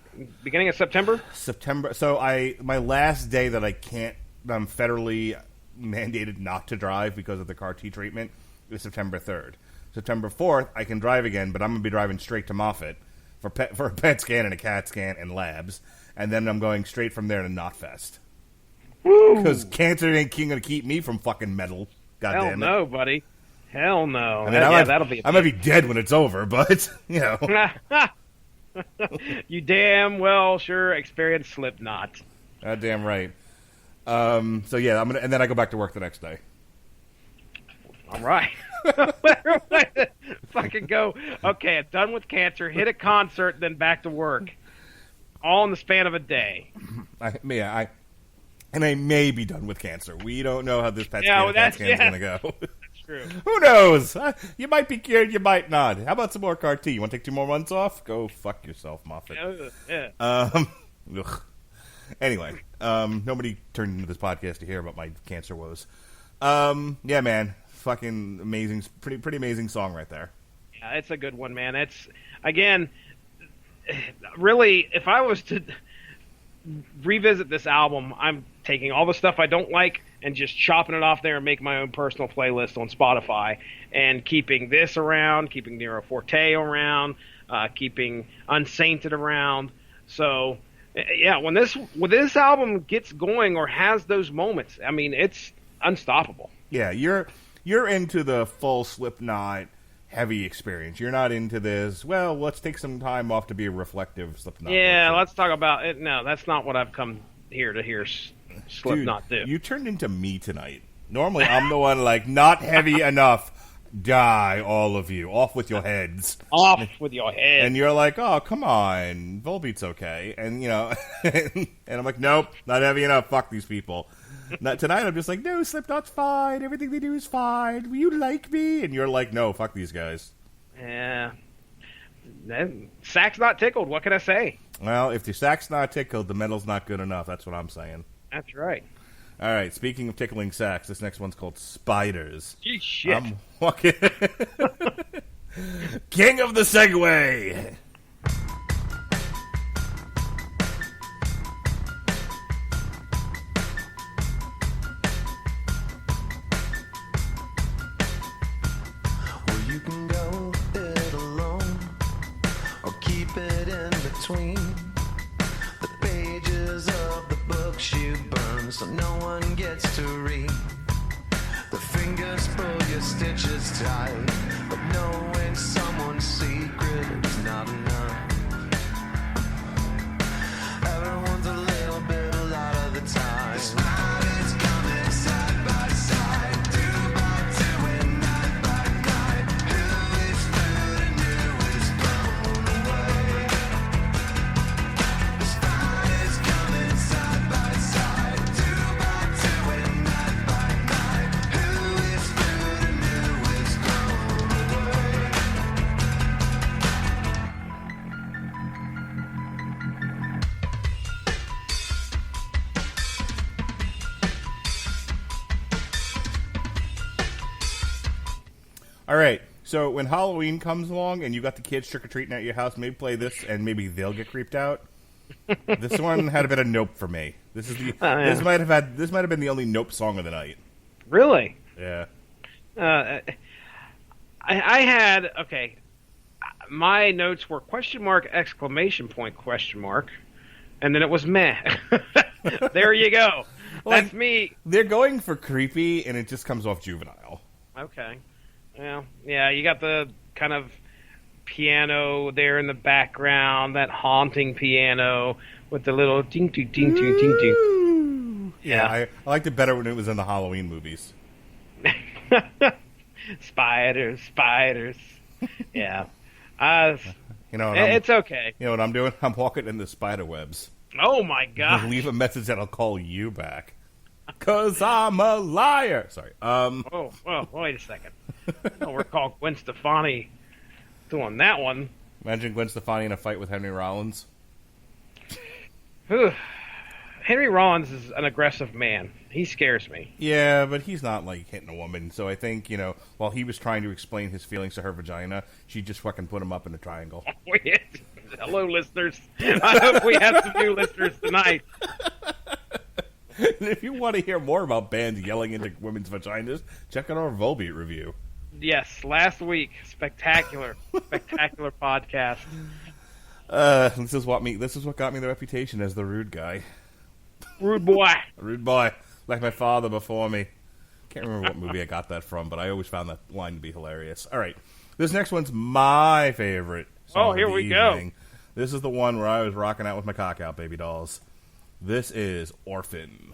S2: Beginning of September?
S1: September. So my last day that I'm federally mandated not to drive because of the CAR T treatment is September 3rd. September 4th, I can drive again, but I'm going to be driving straight to Moffett for a PET scan and a CAT scan and labs, and then I'm going straight from there to Knotfest. Because cancer ain't going to keep me from fucking metal. God
S2: Hell
S1: damn it.
S2: no, buddy. Hell no.
S1: I mean,
S2: that'll be.
S1: I might be dead when it's over, but
S2: You damn well sure experienced Slipknot.
S1: God damn right. So yeah, and then I go back to work the next day.
S2: All right. Fucking go. Okay, I'm done with cancer. Hit a concert, then back to work. All in the span of a day.
S1: I may be done with cancer. We don't know how this PET scan is going to go.
S2: That's true.
S1: Who knows? You might be cured, you might not. How about some more CAR T? You want to take 2 more months off? Go fuck yourself, Moffat.
S2: Yeah.
S1: Anyway, nobody turned into this podcast to hear about my cancer woes. Yeah, man. Fucking amazing, pretty amazing song right there.
S2: Yeah, it's a good one, man. It's, again, really, if I was to revisit this album, I'm taking all the stuff I don't like and just chopping it off there and making my own personal playlist on Spotify, and keeping this around, keeping Nero Forte around, keeping Unsainted around. So, yeah, when this album gets going or has those moments, I mean, it's unstoppable.
S1: Yeah, you're into the full Slipknot heavy experience. You're not into this, well, let's take some time off to be a reflective Slipknot.
S2: Yeah, let's talk about it. No, that's not what I've come here to hear Slipknot do.
S1: You turned into me tonight. Normally, I'm the one like, not heavy enough. Die, all of you. Off with your heads.
S2: Off with your head.
S1: And you're like, oh, come on. Volbeat's okay. And, and I'm like, nope, not heavy enough. Fuck these people. Tonight, I'm just like, no, Slipknot's fine. Everything they do is fine. Will you like me? And you're like, no, fuck these guys.
S2: Yeah. Sack's not tickled. What can I say?
S1: Well, if the sack's not tickled, the metal's not good enough. That's what I'm saying.
S2: That's right.
S1: All right, speaking of tickling sacks, this next one's called Spiders.
S2: Gee, shit.
S1: I'm walking. King of the Segway.
S3: Well, you can go it alone or keep it in between the pages of the books you burn so no one gets to read. The fingers pull your stitches tight, but knowing someone's secret is not enough. Everyone's a little bit a lot of the time. The spiders coming side by side, 2 by 2 and 9 by 9. Who is food and who is thrown away? The spiders coming side by side, 2 by 2 and 9 by 9. Who is food and who is thrown away?
S1: All right, so when Halloween comes along and you got the kids trick-or-treating at your house, maybe play this and maybe they'll get creeped out. This one had a bit of nope for me. This might have been the only nope song of the night.
S2: Really?
S1: Yeah.
S2: I had, okay, my notes were question mark, exclamation point, question mark, and then it was meh. There you go.
S1: Like,
S2: That's me.
S1: They're going for creepy, and it just comes off juvenile.
S2: Okay. Well, yeah, you got the kind of piano there in the background, that haunting piano with the little ting ting ting ting ting ting.
S1: Yeah, I liked it better when it was in the Halloween movies.
S2: Spiders. Yeah. Uh,
S1: You know,
S2: it's okay.
S1: You know what I'm doing? I'm walking in the spider webs.
S2: Oh my god.
S1: Leave a message and I'll call you back. 'Cause I'm a liar. Sorry.
S2: Oh, well, wait a second. I don't recall Gwen Stefani doing that one.
S1: Imagine Gwen Stefani in a fight with Henry Rollins.
S2: Whew. Henry Rollins is an aggressive man. He scares me.
S1: Yeah, but he's not, like, hitting a woman. So I think, you know, while he was trying to explain his feelings to her vagina, she just fucking put him up in a triangle.
S2: Hello, listeners. I hope we have some new listeners tonight.
S1: And if you want to hear more about bands yelling into women's vaginas, check out our Volbeat review.
S2: Yes, last week. Spectacular podcast.
S1: This is what got me the reputation as the rude guy.
S2: Rude boy.
S1: Rude boy. Like my father before me. Can't remember what movie I got that from, but I always found that line to be hilarious. All right. This next one's my favorite song
S2: here
S1: of the
S2: we go.
S1: evening. This is the one where I was rocking out with my cock out, baby dolls. This is Orphan.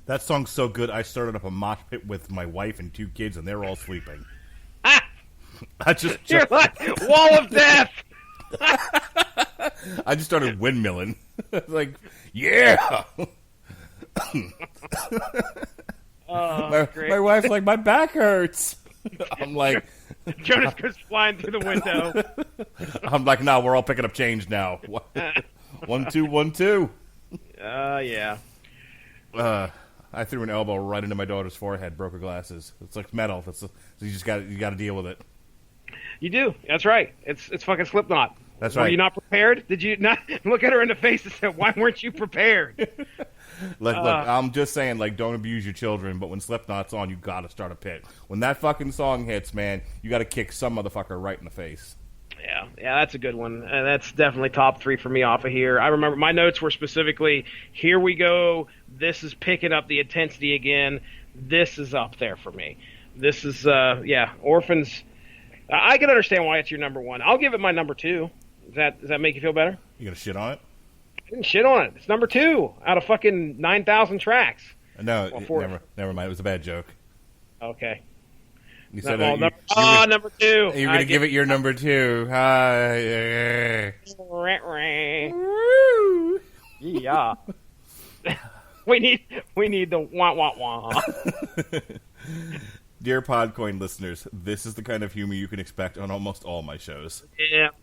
S1: That song's so good, I started up a mosh pit with my wife and 2 kids, and they're all sleeping. I just
S2: You're like, wall of death!
S1: I just started windmilling. Like, yeah! My wife's like, my back hurts. I'm like...
S2: Jonas goes flying through the window.
S1: I'm like, no, we're all picking up change now. 1, 2, 1, 2.
S2: Yeah.
S1: I threw an elbow right into my daughter's forehead, broke her glasses. It's like metal. You got to deal with it.
S2: You do. That's right. It's fucking Slipknot.
S1: That's
S2: Were
S1: right.
S2: you not prepared? Did you not look at her in the face and say, "Why weren't you prepared?"
S1: Look, I'm just saying, like, don't abuse your children, but when Slipknot's on, you got to start a pit. When that fucking song hits, man, you got to kick some motherfucker right in the face.
S2: Yeah, that's a good one. That's definitely top 3 for me off of here. I remember my notes were specifically, here we go, this is picking up the intensity again, this is up there for me. This is, Orphans. I can understand why it's your number 1. I'll give it my number 2. Does that make you feel better?
S1: You gonna shit on it?
S2: I didn't shit on it. It's number 2 out of fucking 9,000 tracks.
S1: No,
S2: Well,
S1: never mind. It was a bad joke.
S2: Okay.
S1: You said
S2: Number two.
S1: you're going to give it your number 2.
S2: Yeah. We need the wah wah wah.
S1: Dear Podcoin listeners, this is the kind of humor you can expect on almost all my shows.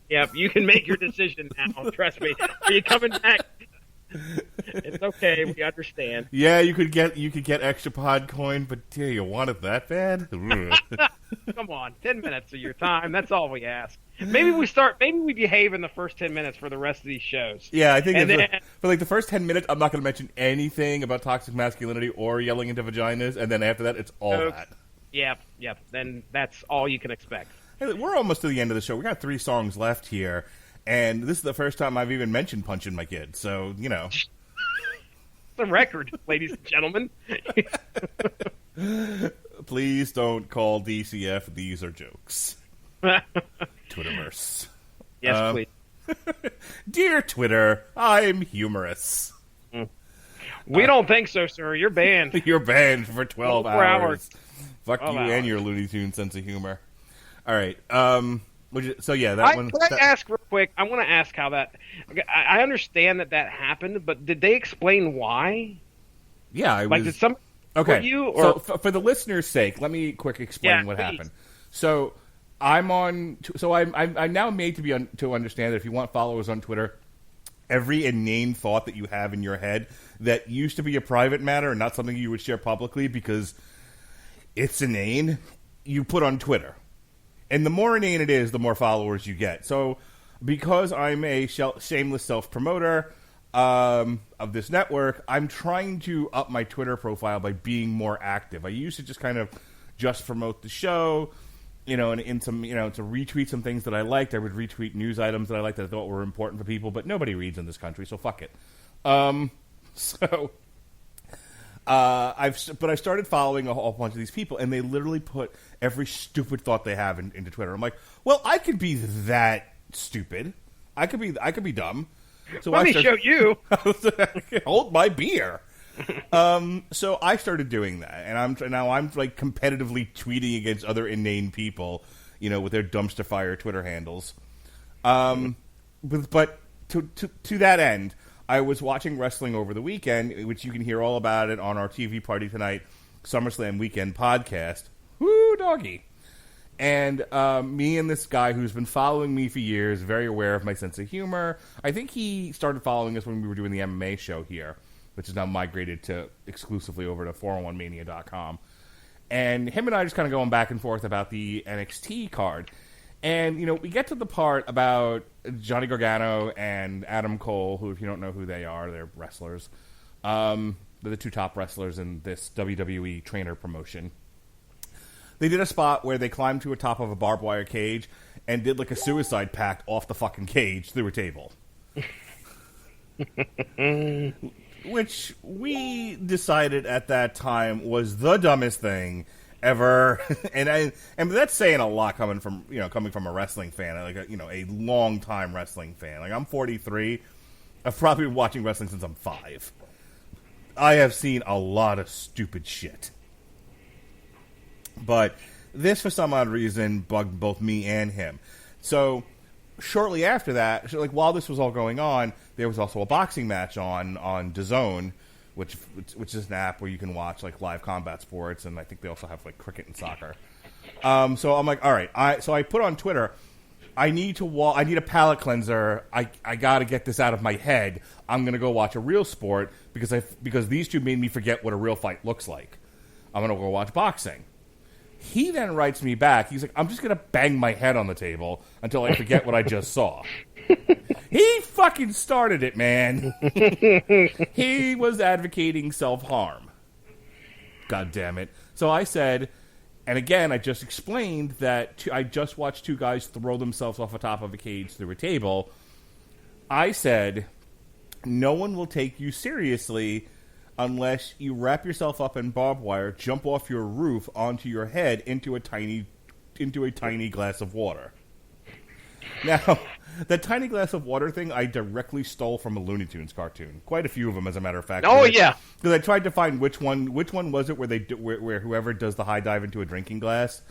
S2: Yeah. You can make your decision now. Trust me. Are you coming back? It's okay. We understand.
S1: Yeah, you could get extra Podcoin, but dear, you want it that bad?
S2: Come on, 10 minutes of your time. That's all we ask. Maybe we behave in the first 10 minutes for the rest of these shows.
S1: Yeah, I think for like the first 10 minutes, I'm not going to mention anything about toxic masculinity or yelling into vaginas, and then after that, it's all that.
S2: Yep. Then that's all you can expect.
S1: Hey, we're almost to the end of the show. We got 3 songs left here, and this is the first time I've even mentioned punching my kid, so, you know.
S2: It's a record, ladies and gentlemen.
S1: Please don't call DCF. These are jokes. Twitterverse.
S2: Yes, please.
S1: Dear Twitter, I'm humorous.
S2: We don't think so, sir. You're banned.
S1: You're banned for 12
S2: 4
S1: hours. Fuck
S2: 12
S1: you
S2: hours.
S1: and your Looney Tunes sense of humor. All right. So yeah,
S2: Can I ask real quick? I want to ask how that. I understand that happened, but did they explain why?
S1: Yeah, I
S2: Like,
S1: was.
S2: did some?
S1: Okay.
S2: You or
S1: So for the listeners' sake, let me quick explain what
S2: please.
S1: happened. So I'm on. So I'm now made to understand that if you want followers on Twitter, every inane thought that you have in your head that used to be a private matter and not something you would share publicly because it's inane, you put on Twitter. And the more inane it is, the more followers you get. So because I'm a shameless self-promoter of this network, I'm trying to up my Twitter profile by being more active. I used to just kind of just promote the show, you know, and in some, you know, to retweet some things that I liked. I would retweet news items that I liked that I thought were important for people, but nobody reads in this country, so fuck it. I started following a whole bunch of these people, and they literally put every stupid thought they have into Twitter. I'm like, well, I could be that stupid. I could be dumb. So
S2: Let me show you.
S1: Hold my beer. So I started doing that, and I'm like competitively tweeting against other inane people, you know, with their dumpster fire Twitter handles. But to that end, I was watching wrestling over the weekend, which you can hear all about it on our TV Party Tonight SummerSlam Weekend podcast. Woo, doggy. And me and this guy who's been following me for years, very aware of my sense of humor. I think he started following us when we were doing the MMA show here, which is now migrated to exclusively over to 401mania.com. And him and I just kind of going back and forth about the NXT card. And, you know, we get to the part about Johnny Gargano and Adam Cole, who, if you don't know who they are, they're wrestlers. They're the 2 top wrestlers in this WWE trainer promotion. They did a spot where they climbed to the top of a barbed wire cage and did like a suicide pact off the fucking cage through a table. Which we decided at that time was the dumbest thing ever. and that's saying a lot coming from a wrestling fan, like a long time wrestling fan. Like, I'm 43. I've probably been watching wrestling since I'm 5. I have seen a lot of stupid shit. But this, for some odd reason, bugged both me and him. So shortly after that, like while this was all going on, there was also a boxing match on DAZN, which is an app where you can watch like live combat sports, and I think they also have like cricket and soccer. So I'm like, all right. So I put on Twitter, I need a palate cleanser. I got to get this out of my head. I'm gonna go watch a real sport because these two made me forget what a real fight looks like. I'm gonna go watch boxing. He then writes me back. He's like, I'm just going to bang my head on the table until I forget what I just saw. He fucking started it, man. He was advocating self-harm. God damn it. So I said, and again, I just explained that I just watched 2 guys throw themselves off the top of a cage through a table. I said, no one will take you seriously unless you wrap yourself up in barbed wire, jump off your roof onto your head into a tiny glass of water. Now, the tiny glass of water thing I directly stole from a Looney Tunes cartoon. Quite a few of them, as a matter of fact.
S2: Oh, yeah.
S1: Because I tried to find which one was it where where whoever does the high dive into a drinking glass.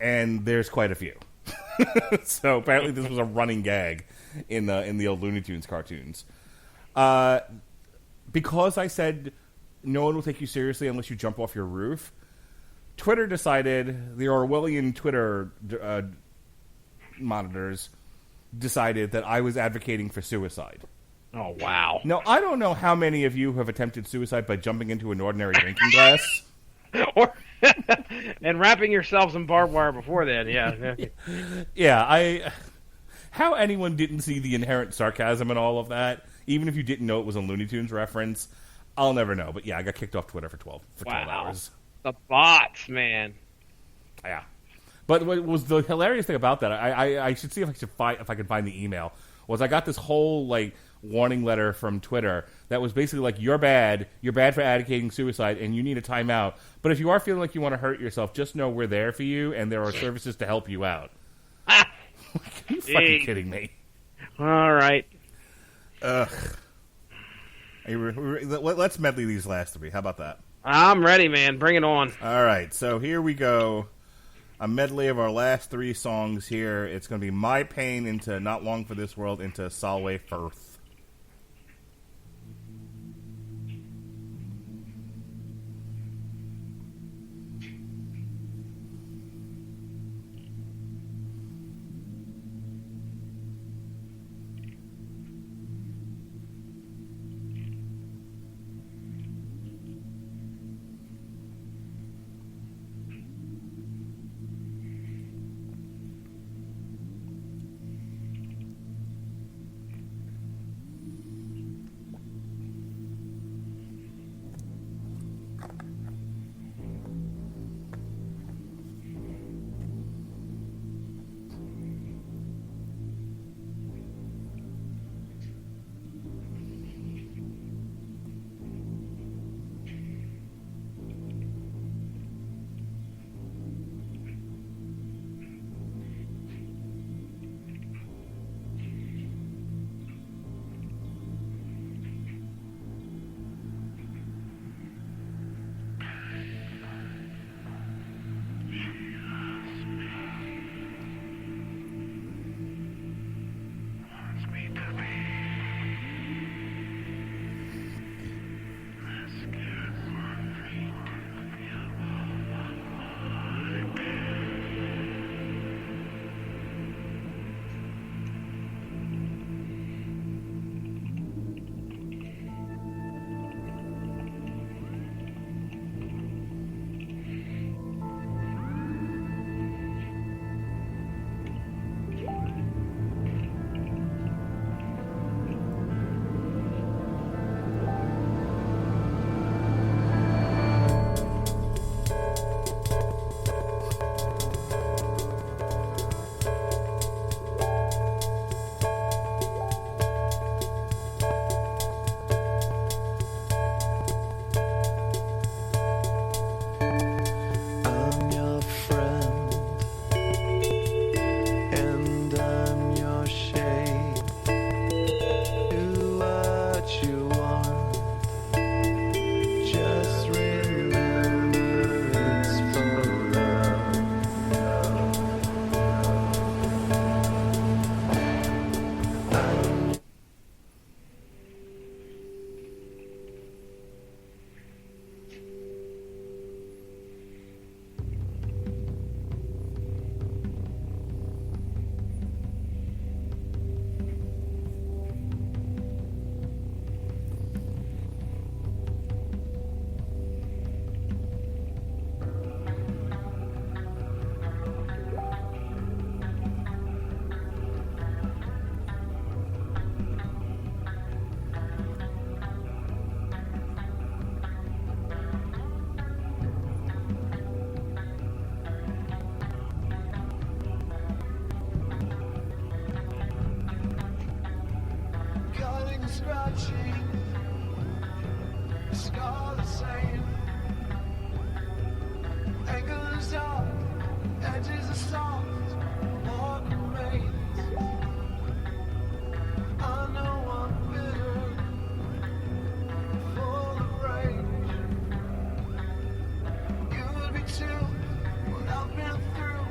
S1: and there's quite a few. So apparently this was a running gag in the old Looney Tunes cartoons. Because I said no one will take you seriously unless you jump off your roof, Twitter decided, the Orwellian Twitter monitors decided that I was advocating for suicide.
S2: Oh, wow.
S1: Now, I don't know how many of you have attempted suicide by jumping into an ordinary drinking glass.
S2: Or and wrapping yourselves in barbed wire before then, yeah.
S1: Yeah, how anyone didn't see the inherent sarcasm in all of that, even if you didn't know it was a Looney Tunes reference, I'll never know. But yeah, I got kicked off Twitter for 12 hours.
S2: The bots, man.
S1: Yeah. But what was the hilarious thing about that, I should see if I can find the email, was I got this whole, like, warning letter from Twitter that was basically like, you're bad for advocating suicide, and you need a timeout. But if you are feeling like you want to hurt yourself, just know we're there for you, and there are services to help you out. Are you fucking kidding me?
S2: All right.
S1: Ugh. Let's medley these last three. How about that?
S2: I'm ready, man. Bring it on.
S1: All right, so here we go. A medley of our last three songs here. It's going to be My Pain into Not Long for This World into Solway Firth.
S3: I'm your friend, and I'm your shade. Do what you want, just remember it's for love. Cutting, scratching, scar the same. Anger is dark, edges are soft, more remains. I know I'm bitter, full of rage. You would be too, what I've been through.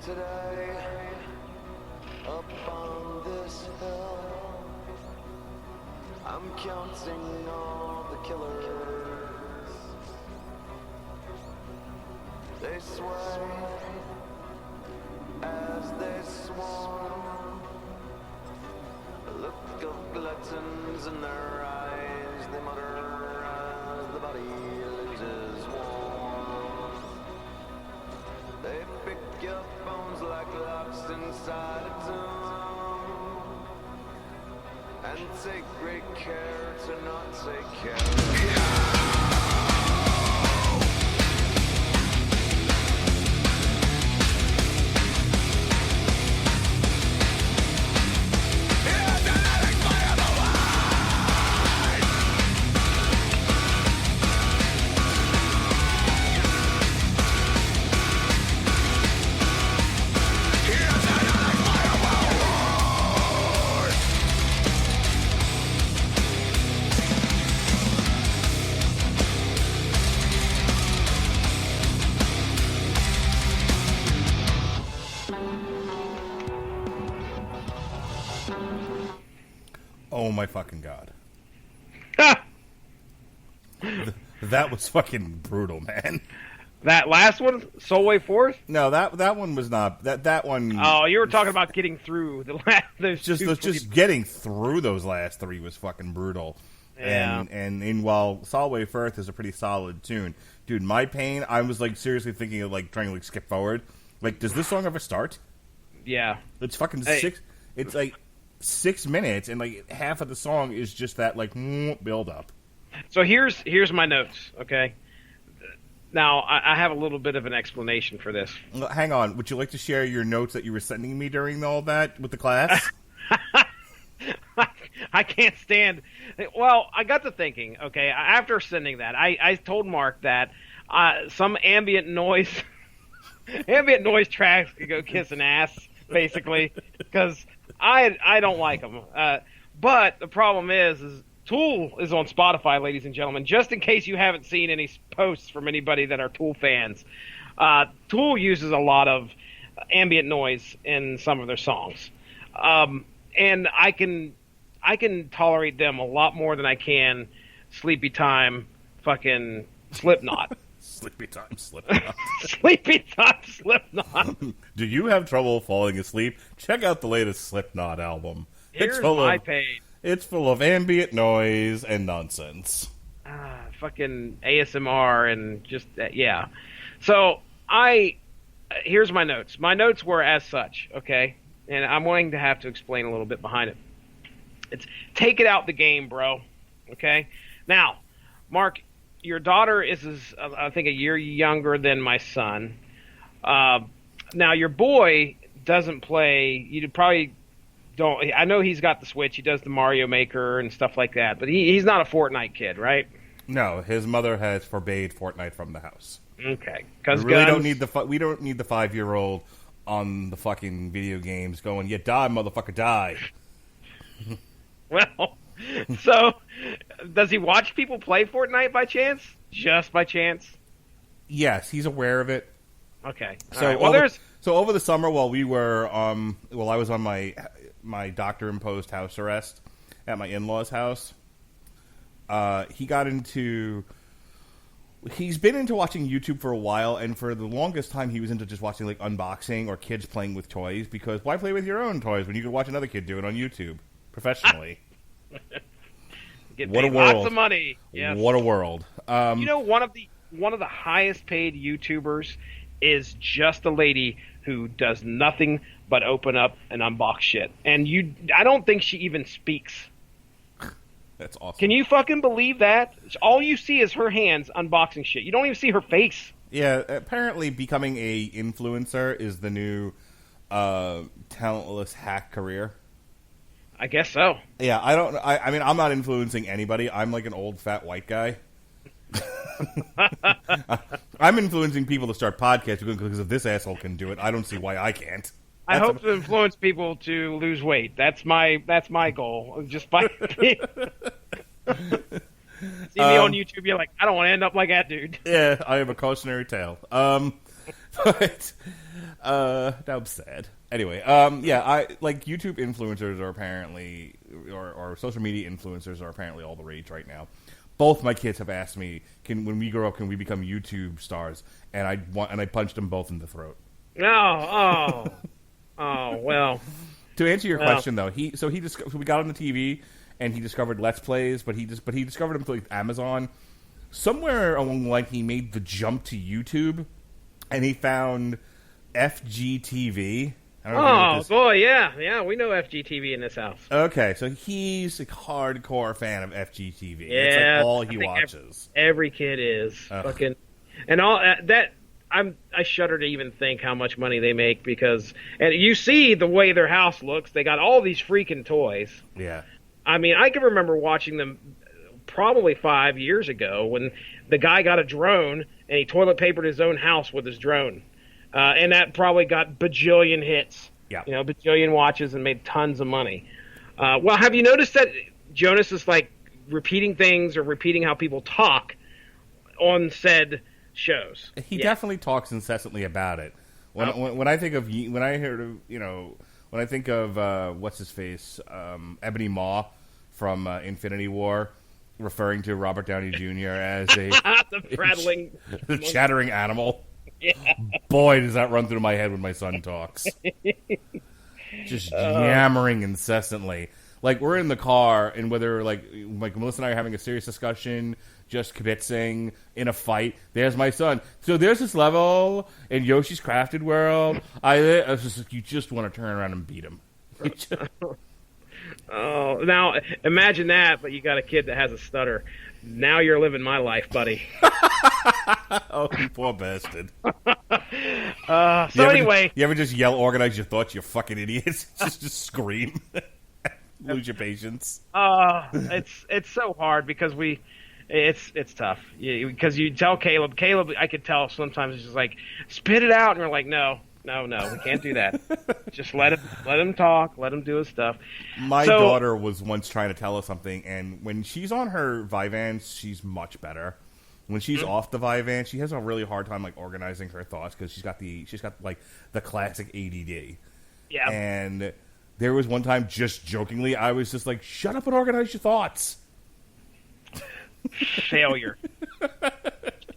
S3: Today, up on this hill, I'm counting all the killers. They sway as they swarm. A look of gluttons in their eyes. They mutter as the body loses warmth. They pick your bones like locks inside a tomb, and take great care to not take care.
S1: Oh my fucking god.
S2: Ha!
S1: That was fucking brutal, man.
S2: That last one, Soulway Fourth?
S1: No, that one was not. That one.
S2: Oh, you were talking about getting through the last. Those two
S1: just getting through those last three was fucking brutal.
S2: Yeah.
S1: And while Solway Firth is a pretty solid tune, dude, My Pain, I was like seriously thinking of like trying to like skip forward. Like, does this song ever start?
S2: Yeah.
S1: It's fucking
S2: Hey.
S1: 6. It's like 6 minutes, and like half of the song is just that like build up.
S2: So here's my notes. Okay. Now I have a little bit of an explanation for this.
S1: Hang on, would you like to share your notes that you were sending me during all that with the class?
S2: I can't stand. Well, I got to thinking. Okay, after sending that, I told Mark that some ambient noise tracks could go kiss an ass, basically, because I don't like them. But the problem is Tool is on Spotify, ladies and gentlemen. Just in case you haven't seen any posts from anybody that are Tool fans, Tool uses a lot of ambient noise in some of their songs, and I can tolerate them a lot more than I can Sleepy Time, fucking Slipknot.
S1: Sleepy Time Slipknot.
S2: Sleepy Time Slipknot.
S1: Do you have trouble falling asleep? Check out the latest Slipknot album.
S2: Here's my page.
S1: It's full of ambient noise and nonsense.
S2: Fucking ASMR and just yeah. So here's my notes. My notes were as such, okay, and I'm going to have to explain a little bit behind it. It's take it out the game, bro. Okay. Now, Mark, your daughter is I think a year younger than my son. Now your boy doesn't play. You probably don't. I know he's got the Switch. He does the Mario Maker and stuff like that. But he's not a Fortnite kid, right?
S1: No, his mother has forbade Fortnite from the house.
S2: Okay, because
S1: we really don't need we don't need the 5-year-old on the fucking video games going, "Yeah, die, motherfucker, die."
S2: Well, so does he watch people play Fortnite by chance? Just by chance?
S1: Yes, he's aware of it.
S2: Okay.
S1: So,
S2: right. Well,
S1: so over the summer, while we were, while I was on my doctor-imposed house arrest at my in-laws' house, he got into. He's been into watching YouTube for a while, and for the longest time, he was into just watching like unboxing or kids playing with toys. Because why play with your own toys when you could watch another kid do it on YouTube professionally?
S2: Get
S1: What a
S2: paid
S1: world!
S2: Lots of money. Yes.
S1: What a world!
S2: You know, one of the highest paid YouTubers is just a lady who does nothing but open up and unbox shit, and I don't think she even speaks.
S1: That's awesome.
S2: Can you fucking believe that? All you see is her hands unboxing shit. You don't even see her face.
S1: Yeah, apparently becoming a influencer is the new talentless hack career.
S2: I guess so.
S1: Yeah, I mean, I'm not influencing anybody. I'm like an old fat white guy. I'm influencing people to start podcasts because if this asshole can do it, I don't see why I can't.
S2: I hope to influence people to lose weight. That's my goal. Just by See me on YouTube, you're like, I don't want to end up like that dude.
S1: Yeah, I have a cautionary tale. But now I'm sad. Anyway, I like YouTube influencers are apparently, or social media influencers are apparently all the rage right now. Both my kids have asked me, when we grow up, can we become YouTube stars? And I punched them both in the throat.
S2: Oh, well.
S1: To answer your question, though, we got on the TV and he discovered Let's Plays, but he discovered them through like Amazon. Somewhere along the line, he made the jump to YouTube, and he found FGTV.
S2: Oh boy, yeah, we know FGTV in this house.
S1: Okay, so he's a hardcore fan of FGTV.
S2: Yeah,
S1: it's like all he watches.
S2: Every kid is fucking, and all that. I shudder to even think how much money they make because, and you see the way their house looks. They got all these freaking toys.
S1: Yeah,
S2: I mean, I can remember watching them probably 5 years ago when the guy got a drone and he toilet papered his own house with his drone. And that probably got bajillion hits.
S1: Yeah.
S2: Bajillion watches and made tons of money. Well, have you noticed that Jonas is like repeating things or repeating how people talk on said shows?
S1: He definitely talks incessantly about it. When I think of what's his face, Ebony Maw from Infinity War, referring to Robert Downey Jr. as the chattering animal.
S2: Yeah.
S1: Boy, does that run through my head when my son talks. Just yammering incessantly. Like, we're in the car, and whether, like Melissa and I are having a serious discussion, just kibitzing, in a fight, there's my son. So there's this level in Yoshi's Crafted World. You just want to turn around and beat him.
S2: Oh, now, imagine that, but you got a kid that has a stutter. Now you're living my life, buddy.
S1: Oh, you poor bastard.
S2: Anyway.
S1: You ever just yell, organize your thoughts, you fucking idiots? Just scream. Lose your patience.
S2: It's so hard because it's tough. Because you tell Caleb, I could tell sometimes it's just like, spit it out. And we're like, no, we can't do that. Just let him talk, let him do his stuff.
S1: My daughter was once trying to tell us something, and when she's on her Vyvanse, she's much better. When she's off the Vyvanse, she has a really hard time like organizing her thoughts because she's got like the classic ADD.
S2: Yeah.
S1: And there was one time, just jokingly, I was just like, "Shut up and organize your thoughts."
S2: Failure.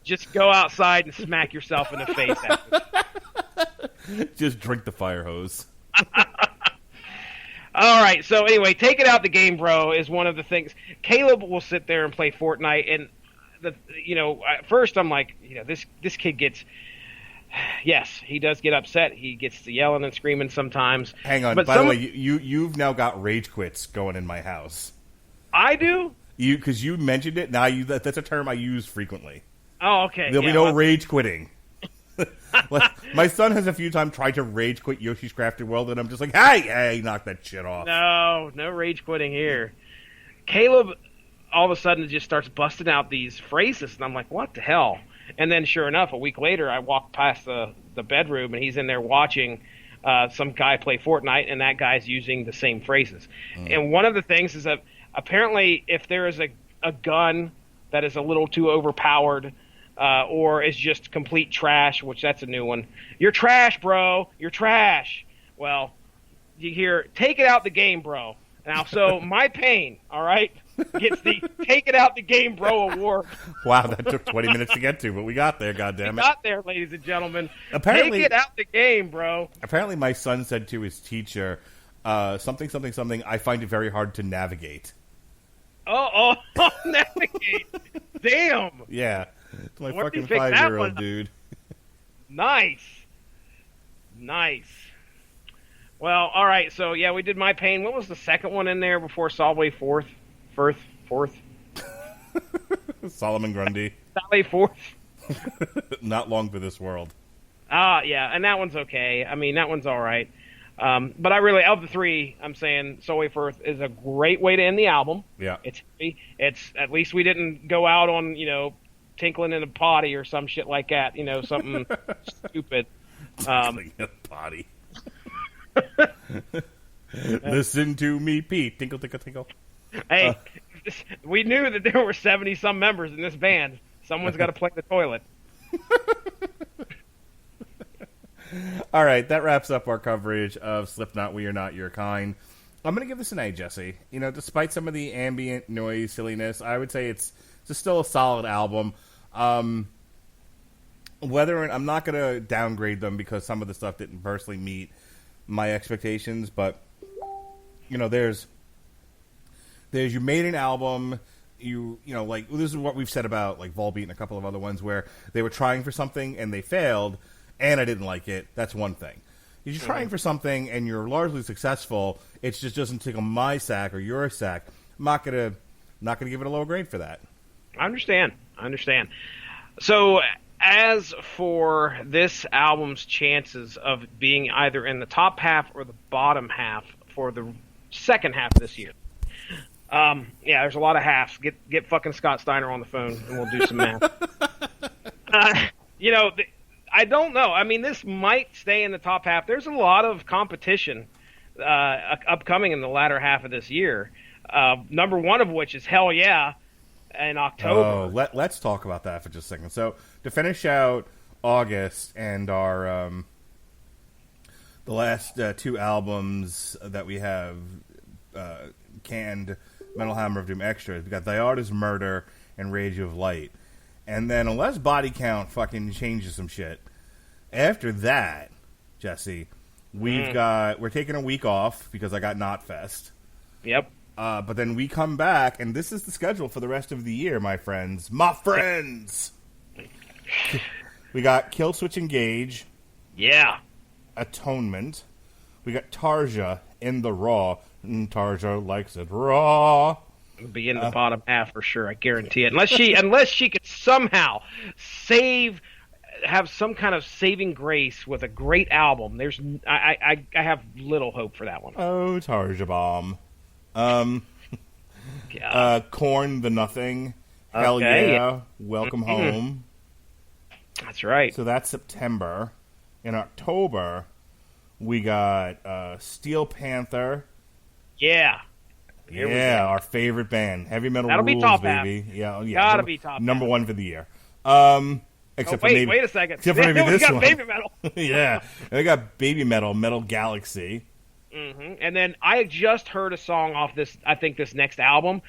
S2: Just go outside and smack yourself in the face after.
S1: Just drink the fire hose.
S2: All right. So anyway, take it out the game, bro, is one of the things. Caleb will sit there and play Fortnite, and at first I'm like, this kid gets. Yes, he does get upset. He gets to yelling and screaming sometimes.
S1: Hang on. By the way, you've now got rage quits going in my house.
S2: I do?
S1: Because you mentioned it. Now that's a term I use frequently.
S2: Oh, okay.
S1: There'll be no rage quitting. My son has a few times tried to rage quit Yoshi's Crafted World, and I'm just like, hey, knock that shit off.
S2: No rage quitting here. Caleb all of a sudden just starts busting out these phrases, and I'm like, what the hell? And then sure enough, a week later, I walked past the bedroom, and he's in there watching some guy play Fortnite, and that guy's using the same phrases. And one of the things is that apparently if there is a gun that is a little too overpowered, or is just complete trash, which that's a new one. You're trash, bro. You're trash. Well, you hear, take it out the game, bro. Now, so my pain, all right, gets the take it out the game, bro award.
S1: Wow, that took 20 minutes to get to, but we got there, goddammit.
S2: We got there, ladies and gentlemen.
S1: Apparently,
S2: take it out the game, bro.
S1: Apparently my son said to his teacher, something, I find it very hard to navigate.
S2: Oh, navigate. Damn.
S1: Yeah. It's my
S2: Where do you
S1: fucking
S2: pick that
S1: 5-year-old
S2: one?
S1: dude.
S2: Nice. Well, all right. So yeah, we did My Pain. What was the second one in there before Solway Fourth?
S1: Solomon Grundy.
S2: Sally Fourth.
S1: Not long for this world.
S2: Yeah, and that one's okay. I mean, that one's all right. But I really, of the three, I'm saying Solway Firth is a great way to end the album.
S1: Yeah.
S2: It's at least we didn't go out on, tinkling in a potty or some shit like that, something stupid.
S1: Tinkling in a potty. Listen to me, Pete. Tinkle, tinkle, tinkle.
S2: Hey, we knew that there were 70 some members in this band. Someone's got to play the toilet.
S1: All right, that wraps up our coverage of Slipknot, We Are Not Your Kind. I'm going to give this an A, Jesse. You know, despite some of the ambient noise silliness, I would say it's just still a solid album. I'm not going to downgrade them because some of the stuff didn't personally meet my expectations, but you know, there's you made an album, you know, like this is what we've said about like Volbeat and a couple of other ones where they were trying for something and they failed, and I didn't like it. That's one thing. If you're trying for something and you're largely successful, it just doesn't tickle my sack or your sack. I'm not gonna give it a low grade for that.
S2: I understand. So, as for this album's chances of being either in the top half or the bottom half for the second half of this year, there's a lot of halves. Get fucking Scott Steiner on the phone and we'll do some math. I don't know. I mean, this might stay in the top half. There's a lot of competition upcoming in the latter half of this year. Number one of which is Hell Yeah in October.
S1: Oh, let's talk about that for just a second. So to finish out August and our the last two albums that we have canned Metal Hammer of Doom extras, we got Thyarda's Murder and Rage of Light. And then unless Body Count fucking changes some shit, after that, Jesse, we're taking a week off because I got Knotfest.
S2: Yep.
S1: But then we come back, and this is the schedule for the rest of the year, my friends. My friends! We got Killswitch Engage.
S2: Yeah.
S1: Atonement. We got Tarja in the Raw. And Tarja likes it raw.
S2: It'll be in the bottom half for sure. I guarantee it. Unless she could somehow have some kind of saving grace with a great album. I have little hope for that one.
S1: Oh, Tarja Bomb. Korn the Nothing. Hell
S2: Okay.
S1: Yeah. Welcome Home.
S2: That's right.
S1: So that's September. In October, we got Steel Panther.
S2: Yeah. Here we go.
S1: Our favorite band, Heavy Metal
S2: That'll be
S1: Rules,
S2: top
S1: baby.
S2: half.
S1: Yeah.
S2: Gotta be top
S1: number
S2: half.
S1: one for the year. Except for
S2: wait
S1: maybe,
S2: a second.
S1: Except for maybe
S2: we
S1: this
S2: got
S1: one.
S2: Baby Metal.
S1: Yeah, they got Baby Metal, Metal Galaxy.
S2: And then I just heard a song off this next album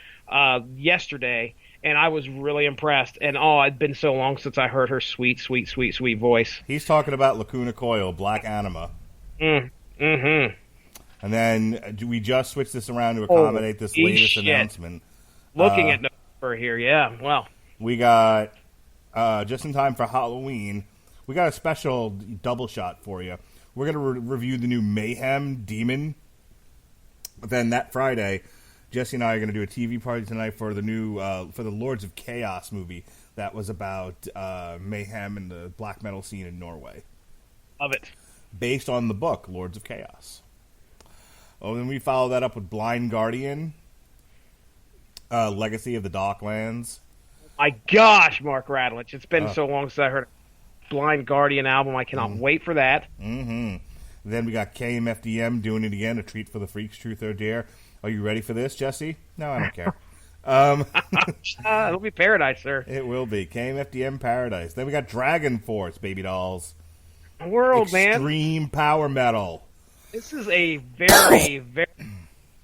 S2: yesterday, and I was really impressed. And it'd been so long since I heard her sweet, sweet, sweet, sweet voice.
S1: He's talking about Lacuna Coil, Black Anima.
S2: Mm-hmm.
S1: And then we just switched this around to accommodate this latest
S2: shit.
S1: announcement.
S2: Looking at November here, yeah. Well,
S1: We got, just in time for Halloween, we got a special double shot for you. We're going to review the new Mayhem Demon. But then that Friday, Jesse and I are going to do a TV party tonight for the new, for the Lords of Chaos movie that was about Mayhem and the black metal scene in Norway.
S2: love it.
S1: Based on the book, Lords of Chaos. Oh, then we follow that up with Blind Guardian, Legacy of the Docklands.
S2: My gosh, Mark Radulich. It's been so long since I heard a Blind Guardian album. I cannot wait for that.
S1: Mm-hmm. Then we got KMFDM doing it again, A Treat for the Freaks, Truth or Dare. Are you ready for this, Jesse? No, I don't care.
S2: It'll be paradise, sir.
S1: It will be. KMFDM Paradise. Then we got Dragon Force, baby dolls.
S2: World, man.
S1: Extreme power metal.
S2: This is a very, very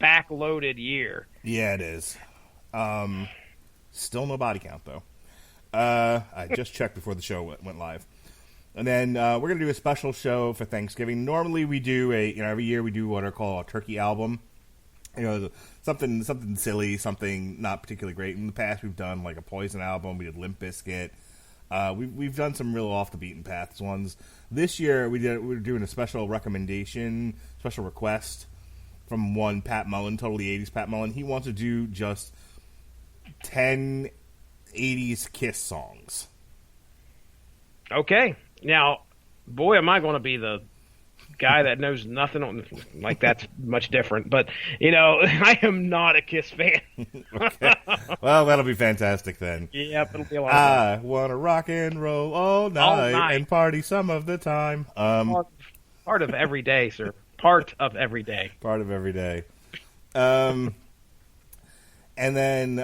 S2: backloaded year.
S1: Yeah, it is. Still no body count, though. I just checked before the show went live. And then we're going to do a special show for Thanksgiving. Normally we do every year we do what are called a turkey album. You know, something silly, something not particularly great. In the past we've done like a Poison album. We did Limp Bizkit. We've done some real off the beaten paths ones. This year we're doing a special recommendation, special request from one Pat Mullen, totally 80s Pat Mullen. He wants to do just 10 80s Kiss songs.
S2: Okay. Now, boy, am I going to be the guy that knows nothing on like that's much different. But, I am not a Kiss fan.
S1: Okay. Well, that'll be fantastic then.
S2: Yep, it'll be a lot of fun.
S1: I want to rock and roll all night and party some of the time.
S2: Part of every day, sir. Part of every day.
S1: Part of every day. And then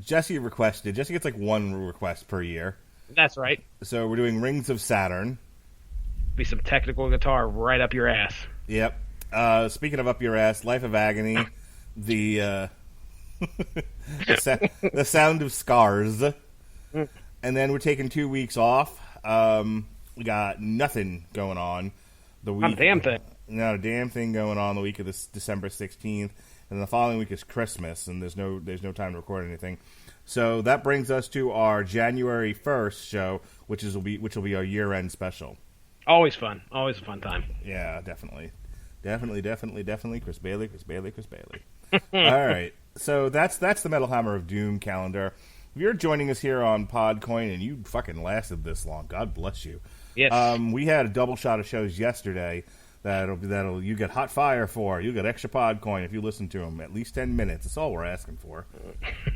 S1: Jesse requested. Jesse gets like one request per year.
S2: That's right.
S1: So we're doing Rings of Saturn.
S2: Be some technical guitar right up your ass.
S1: Yep. Speaking of up your ass, Life of Agony, the the sound of scars, and then we're taking 2 weeks off. We got nothing going on the week.
S2: Not a damn thing.
S1: Not a damn thing going on the week of this December 16th, and the following week is Christmas, and there's no time to record anything. So that brings us to our January 1st show, which will be our year-end special.
S2: Always fun. Always a fun time.
S1: Yeah, definitely. Chris Bailey. All right. So that's the Metal Hammer of Doom calendar. If you're joining us here on Podcoin and you fucking lasted this long, God bless you.
S2: Yes.
S1: We had a double shot of shows yesterday that'll you get hot fire for. You get extra Podcoin if you listen to them. At least 10 minutes. That's all we're asking for.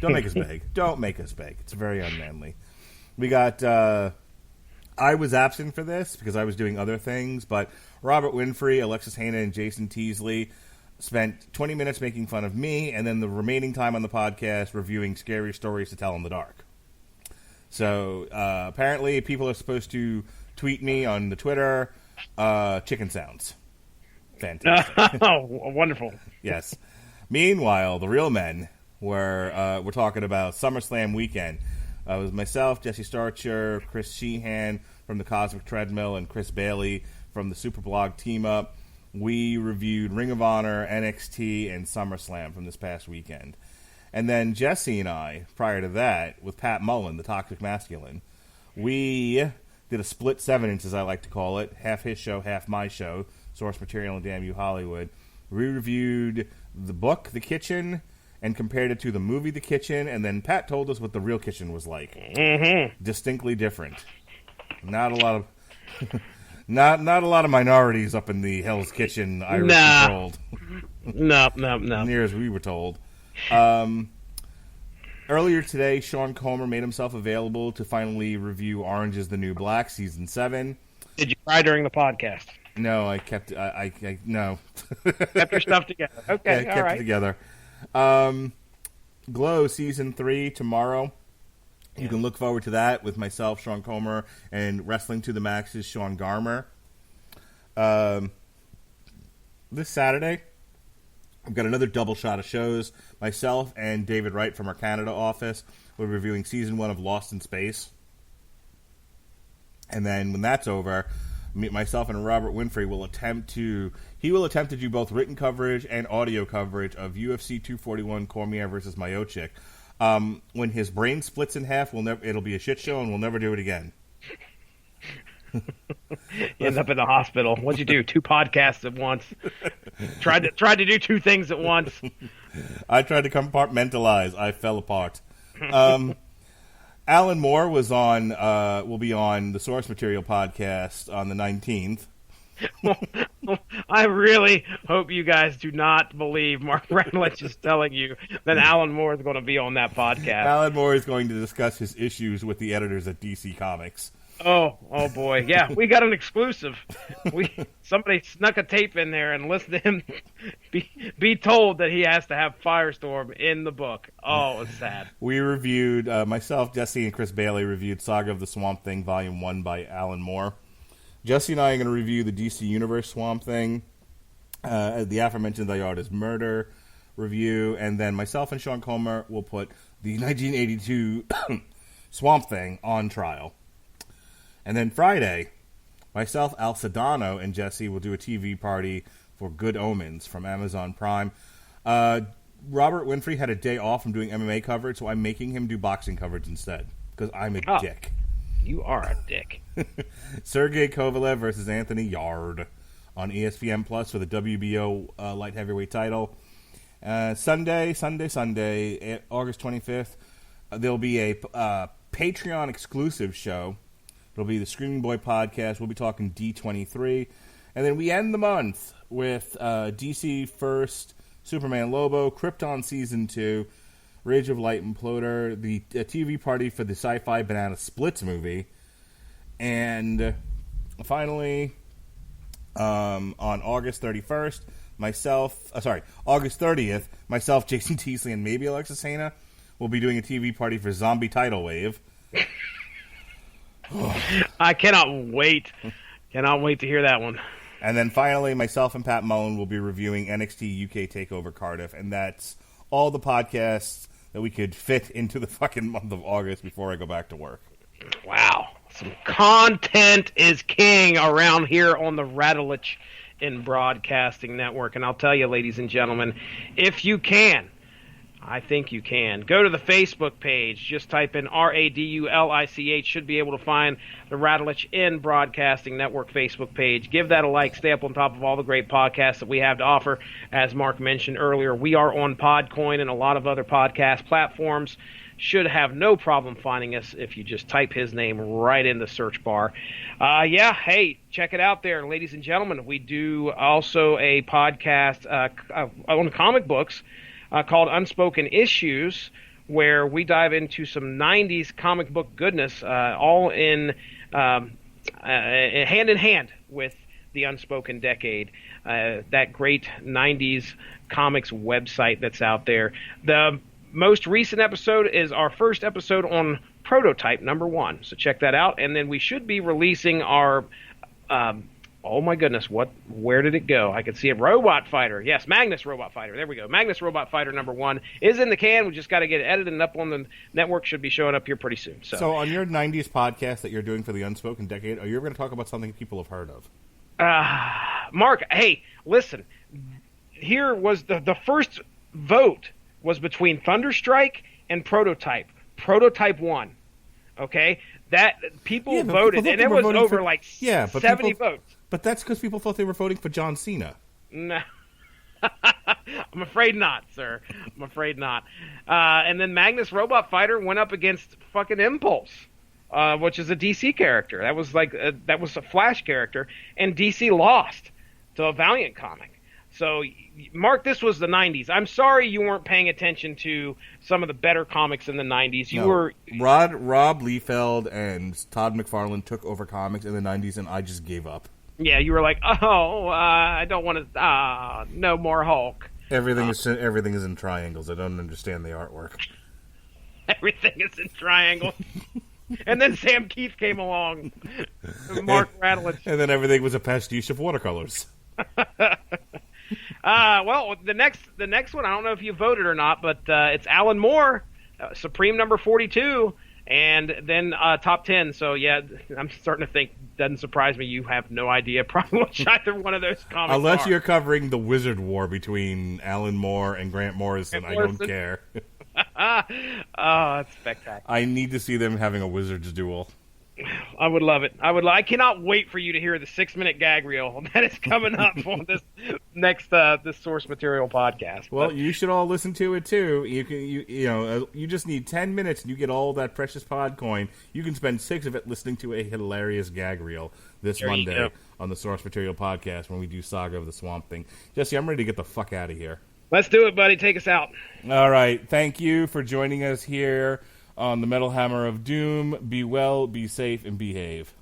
S1: Don't make us beg. Don't make us beg. It's very unmanly. We got... I was absent for this because I was doing other things, but Robert Winfrey, Alexis Hannah, and Jason Teasley spent 20 minutes making fun of me, and then the remaining time on the podcast reviewing scary stories to tell in the dark. So apparently people are supposed to tweet me on the Twitter, chicken sounds. Fantastic.
S2: Oh, wonderful.
S1: Yes. Meanwhile, the real men we're talking about SummerSlam weekend. It was myself, Jesse Starcher, Chris Sheehan from the Cosmic Treadmill, and Chris Bailey from the Superblog Team Up. We reviewed Ring of Honor, NXT, and SummerSlam from this past weekend. And then Jesse and I, prior to that, with Pat Mullen, the Toxic Masculine, we did a split 7-inch, as I like to call it, half his show, half my show, Source Material and Damn You Hollywood. We reviewed the book, The Kitchen, and compared it to the movie The Kitchen, and then Pat told us what the real kitchen was like.
S2: Mm-hmm.
S1: Distinctly different. Not a lot of not a lot of minorities up in the Hell's Kitchen Irish controlled.
S2: No.
S1: Near as we were told. Earlier today, Sean Comer made himself available to finally review Orange is the New Black Season 7.
S2: Did you cry during the podcast?
S1: No, I kept I no.
S2: Kept your stuff together. Okay,
S1: yeah, I kept it together. Glow Season 3 tomorrow. You can look forward to that with myself, Sean Comer, and Wrestling to the Max's Sean Garmer. This Saturday, I've got another double shot of shows. Myself and David Wright from our Canada office will be reviewing Season 1 of Lost in Space. And then when that's over, myself and Robert Winfrey will attempt to do both written coverage and audio coverage of UFC 241 Cormier versus Miocic. When his brain splits in half, it'll be a shit show, and we'll never do it again.
S2: You end up in the hospital. What'd you do? 2 podcasts at once. Tried to do 2 things at once.
S1: I tried to compartmentalize. I fell apart. Alan Moore will be on the Source Material podcast on the 19th.
S2: I really hope you guys do not believe Mark Radulich is telling you that Alan Moore is going to be on that podcast.
S1: Alan Moore is going to discuss his issues with the editors at DC Comics.
S2: Oh boy. Yeah, we got an exclusive. Somebody snuck a tape in there and listened to him be told that he has to have Firestorm in the book. Oh, it's sad.
S1: We reviewed, myself, Jesse, and Chris Bailey reviewed Saga of the Swamp Thing, Volume 1 by Alan Moore. Jesse and I are going to review the DC Universe Swamp Thing, the aforementioned The Art is Murder review, and then myself and Sean Comer will put the 1982 Swamp Thing on trial. And then Friday, myself, Al Sedano, and Jesse will do a TV party for Good Omens from Amazon Prime. Robert Winfrey had a day off from doing MMA coverage, so I'm making him do boxing coverage instead, because I'm a dick.
S2: You are a dick.
S1: Sergey Kovalev versus Anthony Yard on ESPN Plus for the WBO light heavyweight title. Sunday, August 25th, there'll be a Patreon exclusive show. It'll be the Screaming Boy podcast. We'll be talking D23. And then we end the month with DC First, Superman Lobo, Krypton Season 2, Rage of Light Imploder, the TV party for the Sci-Fi Banana Splits movie. And finally, on August 31st, August 30th, myself, Jason Teasley, and maybe Alexis Hana will be doing a TV party for Zombie Tidal Wave.
S2: I cannot wait. Cannot wait to hear that one.
S1: And then finally, myself and Pat Mullen will be reviewing NXT UK TakeOver Cardiff, and that's all the podcasts that we could fit into the fucking month of August before I go back to work.
S2: Wow. Some content is king around here on the Radulich In Broadcasting Network. And I'll tell you, ladies and gentlemen, if you can, I think you can, go to the Facebook page. Just type in Radulich. Should be able to find the Radulich In Broadcasting Network Facebook page. Give that a like. Stay up on top of all the great podcasts that we have to offer. As Mark mentioned earlier, we are on Podcoin and a lot of other podcast platforms. Should have no problem finding us if you just type his name right in the search bar. Hey, check it out there, ladies and gentlemen. We do also a podcast on comic books called Unspoken Issues, where we dive into some 90s comic book goodness, all in hand in hand with the Unspoken Decade, that great 90s comics website that's out there. The most recent episode is our first episode on Prototype #1, so check that out. And then we should be releasing our oh my goodness, where did it go? I can see a Robot Fighter. Yes, Magnus Robot Fighter. There we go. Magnus Robot Fighter #1 is in the can. We just got to get it edited and up on the network. Should be showing up here pretty soon.
S1: So on your 90s podcast that you're doing for the Unspoken Decade, are you ever going to talk about something people have heard of?
S2: Mark, hey, listen. Here was the first vote was between Thunderstrike and Prototype. Prototype won. Okay? That people voted, and it was over 70 votes.
S1: But that's because people thought they were voting for John Cena.
S2: No. I'm afraid not, sir. I'm afraid not. And then Magnus Robot Fighter went up against fucking Impulse, which is a DC character. That was a Flash character, and DC lost to a Valiant comic. So, Mark, this was the 90s. I'm sorry you weren't paying attention to some of the better comics in the 90s.
S1: Rob Liefeld and Todd McFarlane took over comics in the 90s, and I just gave up.
S2: Yeah, you were like, I don't want to, no more Hulk.
S1: Everything is in triangles. I don't understand the artwork.
S2: Everything is in triangles. And then Sam Keith came along. Mark Radulich.
S1: And then everything was a pastiche of watercolors.
S2: Well, the next one, I don't know if you voted or not, but it's Alan Moore, Supreme number 42, and then top 10. So, yeah, I'm starting to think, doesn't surprise me, you have no idea probably what either one of those comics
S1: Unless
S2: are.
S1: You're covering the Wizard War between Alan Moore and Grant Morrison. I don't care.
S2: Oh, that's spectacular.
S1: I need to see them having a Wizards duel.
S2: I would love it. I cannot wait for you to hear the 6-minute gag reel that is coming up on this next this source material podcast.
S1: Well, you should all listen to it too. You just need 10 minutes and you get all that precious Podcoin. You can spend 6 of it listening to a hilarious gag reel this Monday on the Source Material Podcast when we do Saga of the Swamp Thing. Jesse, I'm ready to get the fuck out of here.
S2: Let's do it, buddy. Take us out.
S1: All right. Thank you for joining us here on the Metal Hammer of Doom. Be well, be safe, and behave.